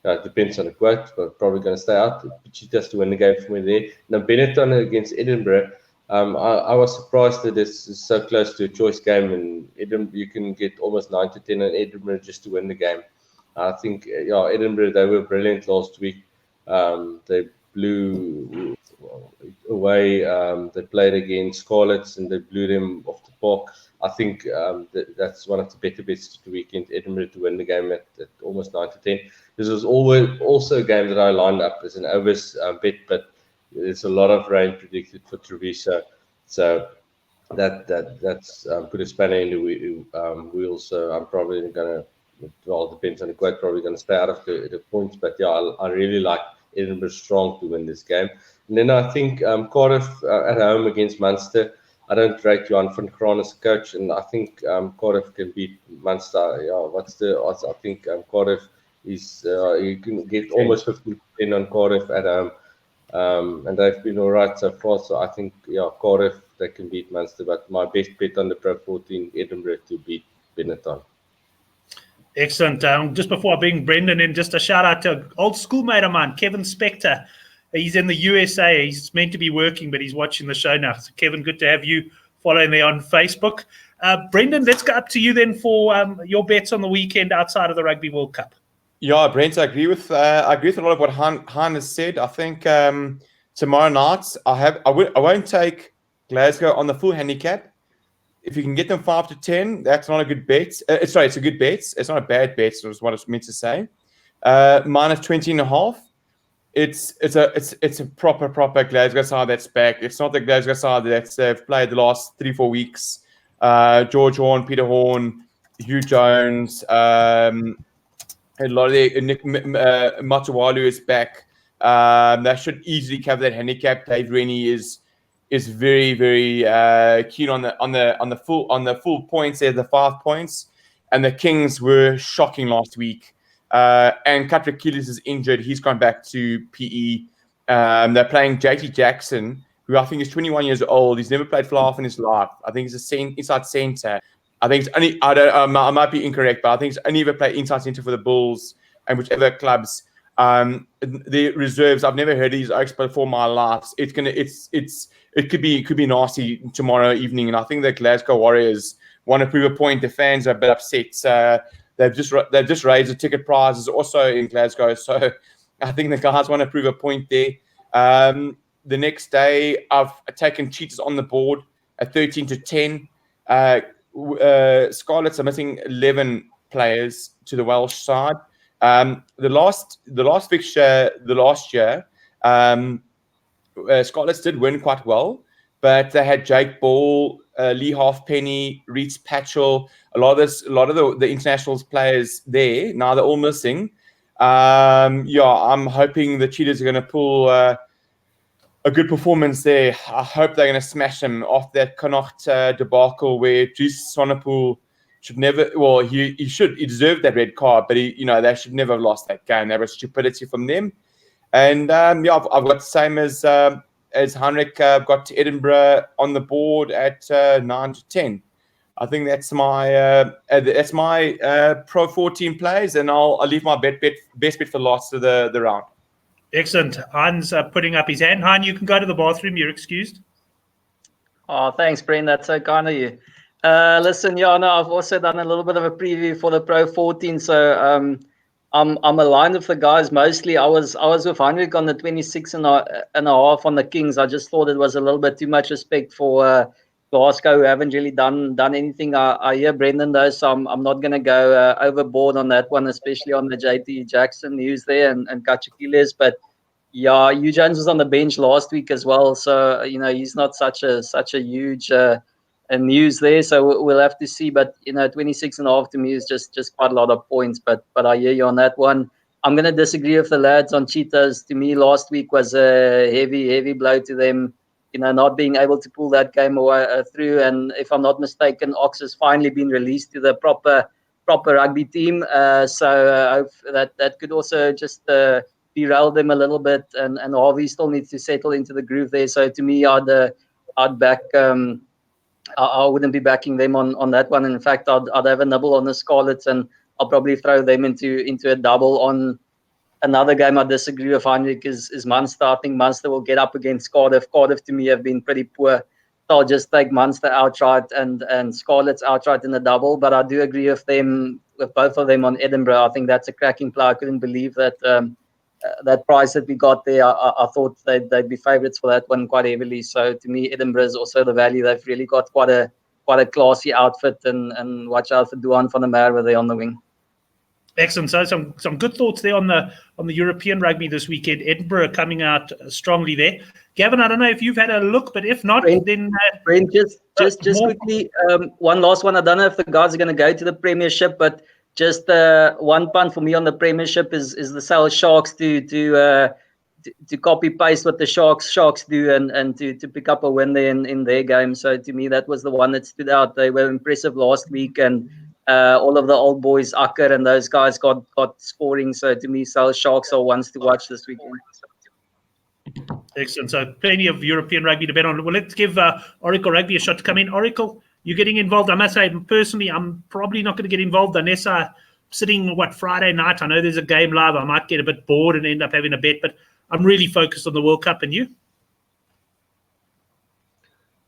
it depends on the quote, but probably going to stay out. Cheetahs to win the game for me there. Now, Benetton against Edinburgh. I was surprised that this is so close to a choice game, and Edinburgh, you can get almost 9-10 on Edinburgh just to win the game. I think, Edinburgh, they were brilliant last week. They blew away. They played against Scarlets, and they blew them off the park. I think that's one of the better bets of the weekend, Edinburgh to win the game at almost 9-10. This was also a game that I lined up as an overs bet, but there's a lot of rain predicted for Treviso, so that's put a spanner in the wheels. So I'm probably going to, well, it depends on the quote, probably going to stay out of the points. But I really like Edinburgh strong to win this game. And then I think Cardiff at home against Munster. I don't rate Johan van Graan as a coach, and I think Cardiff can beat Munster. What's the odds? I think Cardiff is you can get almost 50% on Cardiff at home. And they've been all right so far. So I think, Cardiff, they can beat Munster. But my best bet on the Pro 14, Edinburgh to beat Benetton. Excellent. Just before I bring Brendan in, just a shout out to an old schoolmate of mine, Kevin Spector. He's in the USA. He's meant to be working, but he's watching the show now. So, Kevin, good to have you following me on Facebook. Brendan, let's go up to you then for your bets on the weekend outside of the Rugby World Cup. Yeah, Brent, I agree with a lot of what Han has said. I think tomorrow night I won't take Glasgow on the full handicap, if you can get them 5 to 10, that's not a good bet. Sorry, it's a good bet. It's not a bad bet. Is what I was meant to say. Minus 20.5. It's a proper Glasgow side that's back. It's not the Glasgow side that's played the last 3-4 weeks. George Horn, Peter Horn, Hugh Jones, a lot of Nick Matawalu is back. That should easily cover that handicap. Dave Rennie is very, very keen on the full points there, the 5 points. And the Kings were shocking last week. And Patrick Keelis is injured. He's gone back to PE. They're playing JT Jackson, who I think is 21 years old. He's never played fly half in his life. I think he's inside centre. I think it's only, I might be incorrect, but I think he's only ever played inside centre for the Bulls and whichever clubs. The reserves, I've never heard these Oaks before in my life. It could be nasty tomorrow evening, and I think the Glasgow Warriors want to prove a point. The fans are a bit upset. They've just raised the ticket prices also in Glasgow, so I think the guys want to prove a point there. The next day, I've taken Cheetahs on the board at 13 to 10. Scarlets are missing 11 players to the Welsh side. The last fixture, the last year, Scarlets did win quite well, but they had Jake Ball, Lee Halfpenny, Reeds Patchell, a lot of the internationals players there. Now they're all missing. I'm hoping the Cheetahs are going to pull a good performance there. I hope they're going to smash them off that Connacht debacle where Dries Sonnepoel should never. Well, he deserved that red card, but they should never have lost that game. That was stupidity from them. And I've got the same as Heinrich. I've got Edinburgh on the board at 9 to 10. I think that's my Pro 14 plays, and I'll leave my best bet for the last of the round. Excellent. Hans putting up his hand. Han, you can go to the bathroom. You're excused. Oh, thanks, Brent. That's so kind of you. Listen, I've also done a little bit of a preview for the Pro 14, so I'm aligned with the guys mostly. I was with Heinrich on the 26.5 on the Kings. I just thought it was a little bit too much respect for Glasgow, who haven't really done anything. I hear Brendan though, so I'm not going to go overboard on that one, especially on the JT Jackson news there and Kachakiles. But yeah, Hugh Jones was on the bench last week as well, so he's not such a huge news there. So we'll have to see. But 26.5 to me is just quite a lot of points. But I hear you on that one. I'm going to disagree with the lads on Cheetahs. To me, last week was a heavy blow to them. Not being able to pull that game away through. And if I'm not mistaken, Ox has finally been released to the proper rugby team. So that could also just derail them a little bit. And Harvey still needs to settle into the groove there. So to me, I'd back. I wouldn't be backing them on that one. In fact, I'd have a nibble on the Scarlets, and I'll probably throw them into a double on. Another game I disagree with Heinrich is Munster. I think Munster will get up against Cardiff. Cardiff to me have been pretty poor. So I'll just take Munster outright and Scarlets outright in the double. But I do agree with both of them on Edinburgh. I think that's a cracking play. I couldn't believe that that price that we got there. I thought they'd be favourites for that one quite heavily. So to me, Edinburgh is also the value. They've really got quite a classy outfit, and watch out for Duan van der Merwe there on the wing. Excellent. So some good thoughts there on the European rugby this weekend. Edinburgh coming out strongly there. Gavin, I don't know if you've had a look, but if not, then Brent, just quickly, one last one. I don't know if the guys are going to go to the Premiership, but just one punt for me on the Premiership is the Sale Sharks to copy paste what the Sharks do and to pick up a win there in their game. So to me, that was the one that stood out. They were impressive last week, and all of the old boys, Akker and those guys, got scoring. So to me, Sale Sharks are ones to watch this weekend. Excellent. So plenty of European rugby to bet on. Well, let's give Oracle Rugby a shot to come in. Oracle, you getting involved? I must say, personally, I'm probably not going to get involved unless I'm sitting, Friday night. I know there's a game live. I might get a bit bored and end up having a bet, but I'm really focused on the World Cup. And you?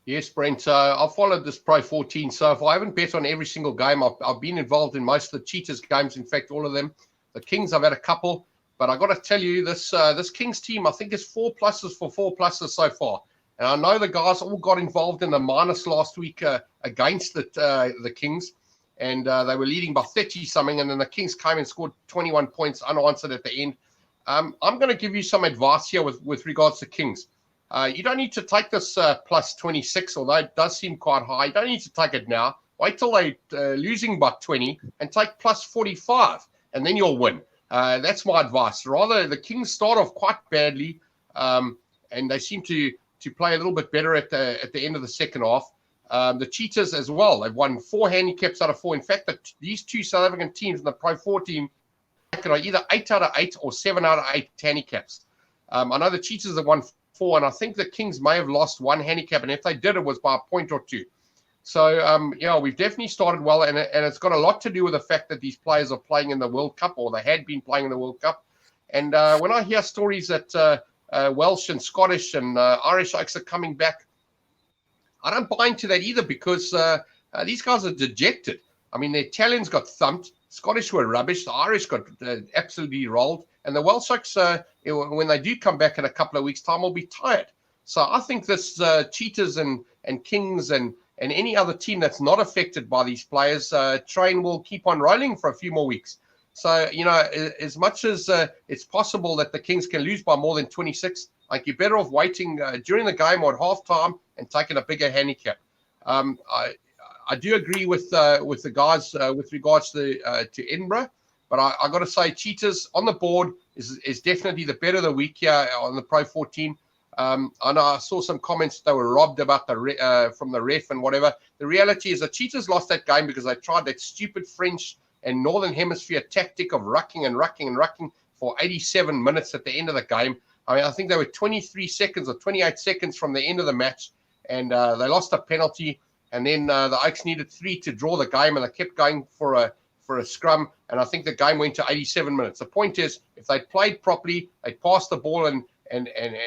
Yes, Brent. I've followed this Pro 14 so far. I haven't bet on every single game. I've been involved in most of the Cheetahs games. In fact, all of them. The Kings, I've had a couple. But I got to tell you, this Kings team, I think, is 4 pluses for 4 pluses so far. And I know the guys all got involved in the minus last week against the Kings, and they were leading by 30-something, and then the Kings came and scored 21 points unanswered at the end. I'm going to give you some advice here with regards to Kings. You don't need to take this plus 26, although it does seem quite high. You don't need to take it now. Wait till they're losing by 20 and take plus 45, and then you'll win. That's my advice. Rather, the Kings start off quite badly, and they seem to play a little bit better at the end of the second half. The Cheetahs as well. They've won 4 handicaps out of 4. In fact, these 2 South African teams in the Pro 4 team are either 8 out of 8 or 7 out of 8 handicaps. I know the Cheetahs have won 4, and I think the Kings may have lost 1 handicap, and if they did, it was by a point or 2. So, we've definitely started well, and it's got a lot to do with the fact that these players are playing in the World Cup, or they had been playing in the World Cup. And when I hear stories that Welsh and Scottish and Irish Oaks are coming back, I don't buy into that either, because these guys are dejected. I mean, the Italians got thumped, Scottish were rubbish, the Irish got absolutely rolled, and the Welsh Oaks, when they do come back in a couple of weeks' time, will be tired. So I think this Cheetahs and Kings and any other team that's not affected by these players, train will keep on rolling for a few more weeks. So, as much as it's possible that the Kings can lose by more than 26, like you're better off waiting during the game or at halftime and taking a bigger handicap. I do agree with the guys with regards to Edinburgh, but I got to say Cheetahs on the board is definitely the better of the week here on the Pro 14. I know I saw some comments they were robbed about from the ref and whatever. The reality is the Cheetahs lost that game because they tried that stupid French and Northern Hemisphere tactic of rucking for 87 minutes at the end of the game. I mean, I think they were 23 seconds or 28 seconds from the end of the match, and they lost a penalty. And then the Oaks needed 3 to draw the game, and they kept going for a scrum. And I think the game went to 87 minutes. The point is, if they'd played properly, they'd passed the ball and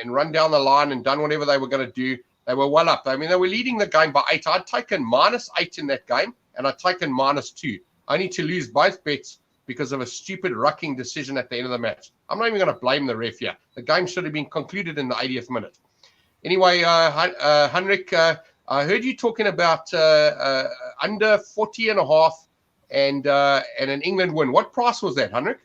run down the line and done whatever they were going to do, they were well up. I mean, they were leading the game by 8. I'd taken -8 in that game, and I'd taken -2. I need to lose both bets because of a stupid rucking decision at the end of the match. I'm not even going to blame the ref here. The game should have been concluded in the 80th minute. Anyway, Henrik, I heard you talking about under 40.5 and an England win. What price was that, Henrik?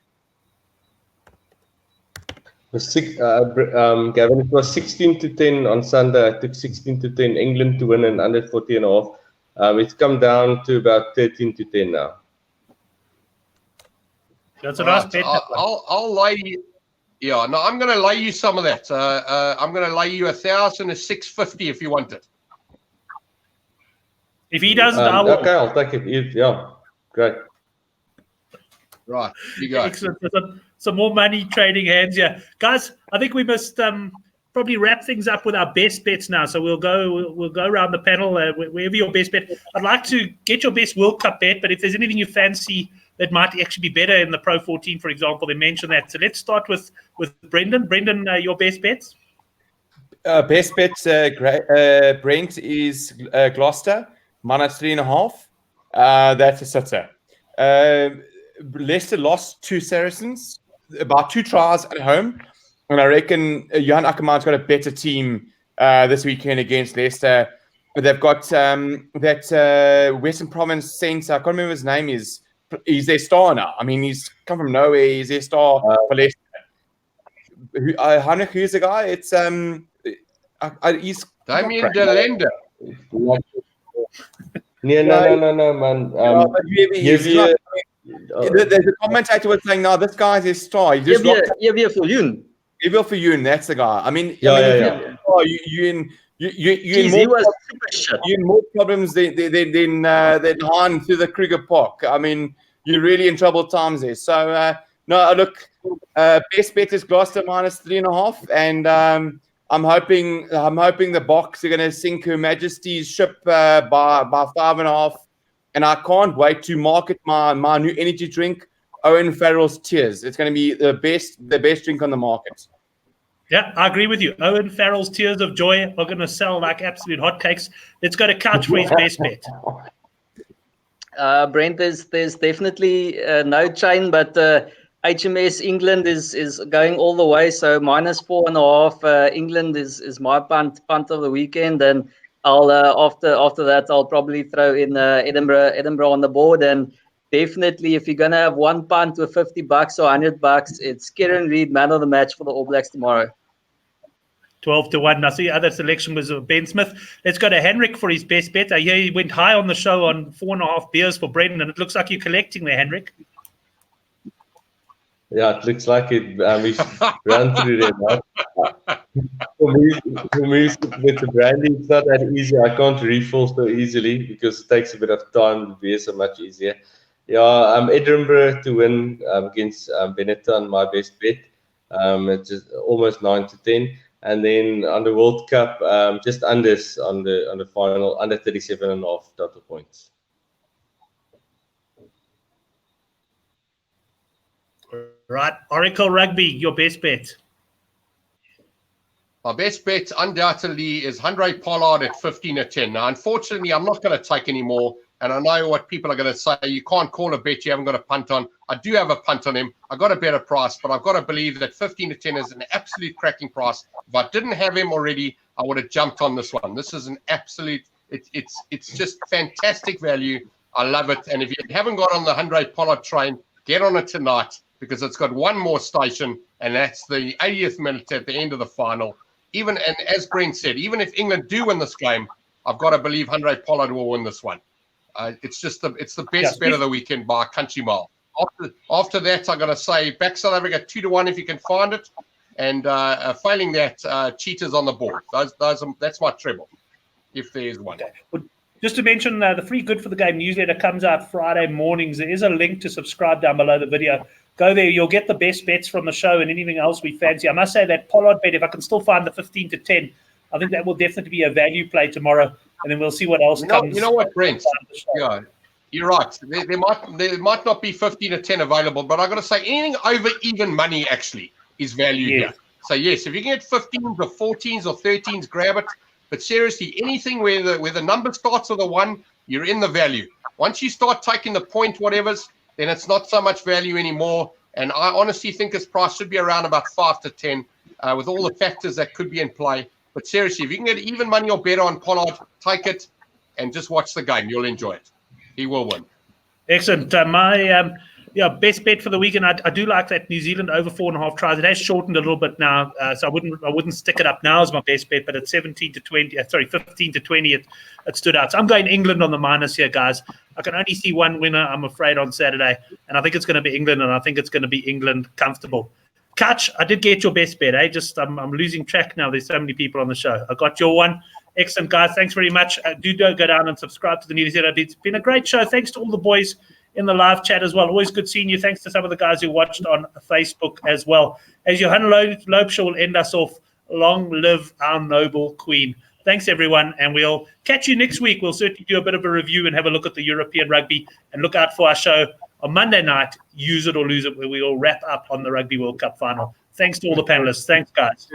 Gavin, it was 16-10 on Sunday. I took 16-10 England to win and under 40.5. It's come down to about 13-10 now. That's a nice bet. I'll lay you. Yeah, no, I'm going to lay you some of that. I'm going to lay you 1,000 to 650 if you want it. If he doesn't, I will. Okay, I'll take it. Yeah, great. Right, you go. Excellent. Some more money trading hands here, guys. I think we must probably wrap things up with our best bets now. So we'll go around the panel wherever your best bet. I'd like to get your best World Cup bet, but if there's anything you fancy that might actually be better in the Pro 14, for example, then mention that. So let's start with Brendan. Brendan, your best bets? Best bets, Brent, is Gloucester, -3.5. That's a sitter. Leicester lost to Saracens, about 2 tries at home. And I reckon Johan Ackermann's got a better team this weekend against Leicester. But they've got that Western Province centre, I can't remember his name is. He's their star now. I mean, he's come from nowhere. He's their star for Leicester. Heinrich, who's the guy? It's he's Damien de Lende. No, man. The commentator was saying, "No, this guy's his star." He just for you, that's the guy. I mean, you're in more problems than Han through the Kruger Park. I mean, you're really in troubled times there. So no, look, best bet is Gloucester -3.5, and I'm hoping the Boks are going to sink Her Majesty's ship by 5.5, and I can't wait to market my new energy drink, Owen Farrell's Tears. It's going to be the best drink on the market. Yeah, I agree with you. Owen Farrell's Tears of Joy are going to sell like absolute hotcakes. Let's go to Couch for his best bet. Brent, there's definitely no chain, but HMS England is going all the way, so -4.5. England is my punt of the weekend, and I'll after that I'll probably throw in Edinburgh on the board. And definitely, if you're gonna have one punt with $50 or $100, it's Kieran Reid, man of the match for the All Blacks tomorrow. 12-1. I see other selection was Ben Smith. Let's go to Henrik for his best bet. I hear he went high on the show on 4.5 beers for Brendan, and it looks like you're collecting there, Henrik. Yeah, it looks like it. We run through them. For me, with the brandy, it's not that easy. I can't refill so easily because it takes a bit of time. The beers are much easier. Yeah, Edinburgh to win against Benetton, my best bet. It's just almost 9-10. And then on the World Cup, just unders on the final, under 37.5 total points. Right, Oracle Rugby, your best bet. My best bet undoubtedly is Handré Pollard at 15-10. Now, unfortunately, I'm not going to take any more. And I know what people are going to say. You can't call a bet you haven't got a punt on. I do have a punt on him. I got a better price, but I've got to believe that 15-10 is an absolute cracking price. If I didn't have him already, I would have jumped on this one. This is an absolute, it's just fantastic value. I love it. And if you haven't got on the Handré Pollard train, get on it tonight because it's got one more station, and that's the 80th minute at the end of the final. And as Brent said, even if England do win this game, I've got to believe Handré Pollard will win this one. It's the best bet of the weekend by a country mile. After that, I'm going to say back South Africa 2-1 if you can find it, and failing that, cheaters on the board. That's my treble, if there is one. Okay. Well, just to mention, the free Good for the Game newsletter comes out Friday mornings. There is a link to subscribe down below the video. Go there. You'll get the best bets from the show and anything else we fancy. I must say that Pollard bet, if I can still find the 15-10, I think that will definitely be a value play tomorrow. And then we'll see what else comes. You know what, Brent? Yeah, you're right. There might not be 15-10 available, but I've got to say anything over even money actually is value here. So yes, if you can get 15s or 14s or 13s, grab it. But seriously, anything where the number starts with a 1, you're in the value. Once you start taking the point whatevers, then it's not so much value anymore. And I honestly think this price should be around about 5-10 with all the factors that could be in play. But seriously, if you can get even money or better on Pollard, take it and just watch the game. You'll enjoy it. He will win. Excellent. My best bet for the weekend. I do like that New Zealand over 4.5 tries. It has shortened a little bit now, so I wouldn't stick it up now as my best bet. But at 15-20, it stood out. So I'm going England on the minus here, guys. I can only see one winner, I'm afraid, on Saturday, and I think it's going to be England, and I think it's going to be England comfortable. Kutch, I did get your best bet. I'm losing track now. There's so many people on the show. I got your one. Excellent, guys. Thanks very much. Do go down and subscribe to the newsletter. It's been a great show. Thanks to all the boys in the live chat as well. Always good seeing you. Thanks to some of the guys who watched on Facebook as well. As Johanna Loebscher will end us off, long live our noble queen. Thanks, everyone, and we'll catch you next week. We'll certainly do a bit of a review and have a look at the European rugby, and look out for our show on Monday night, Use It or Lose It, where we will wrap up on the Rugby World Cup final. Thanks to all the panelists. Thanks, guys.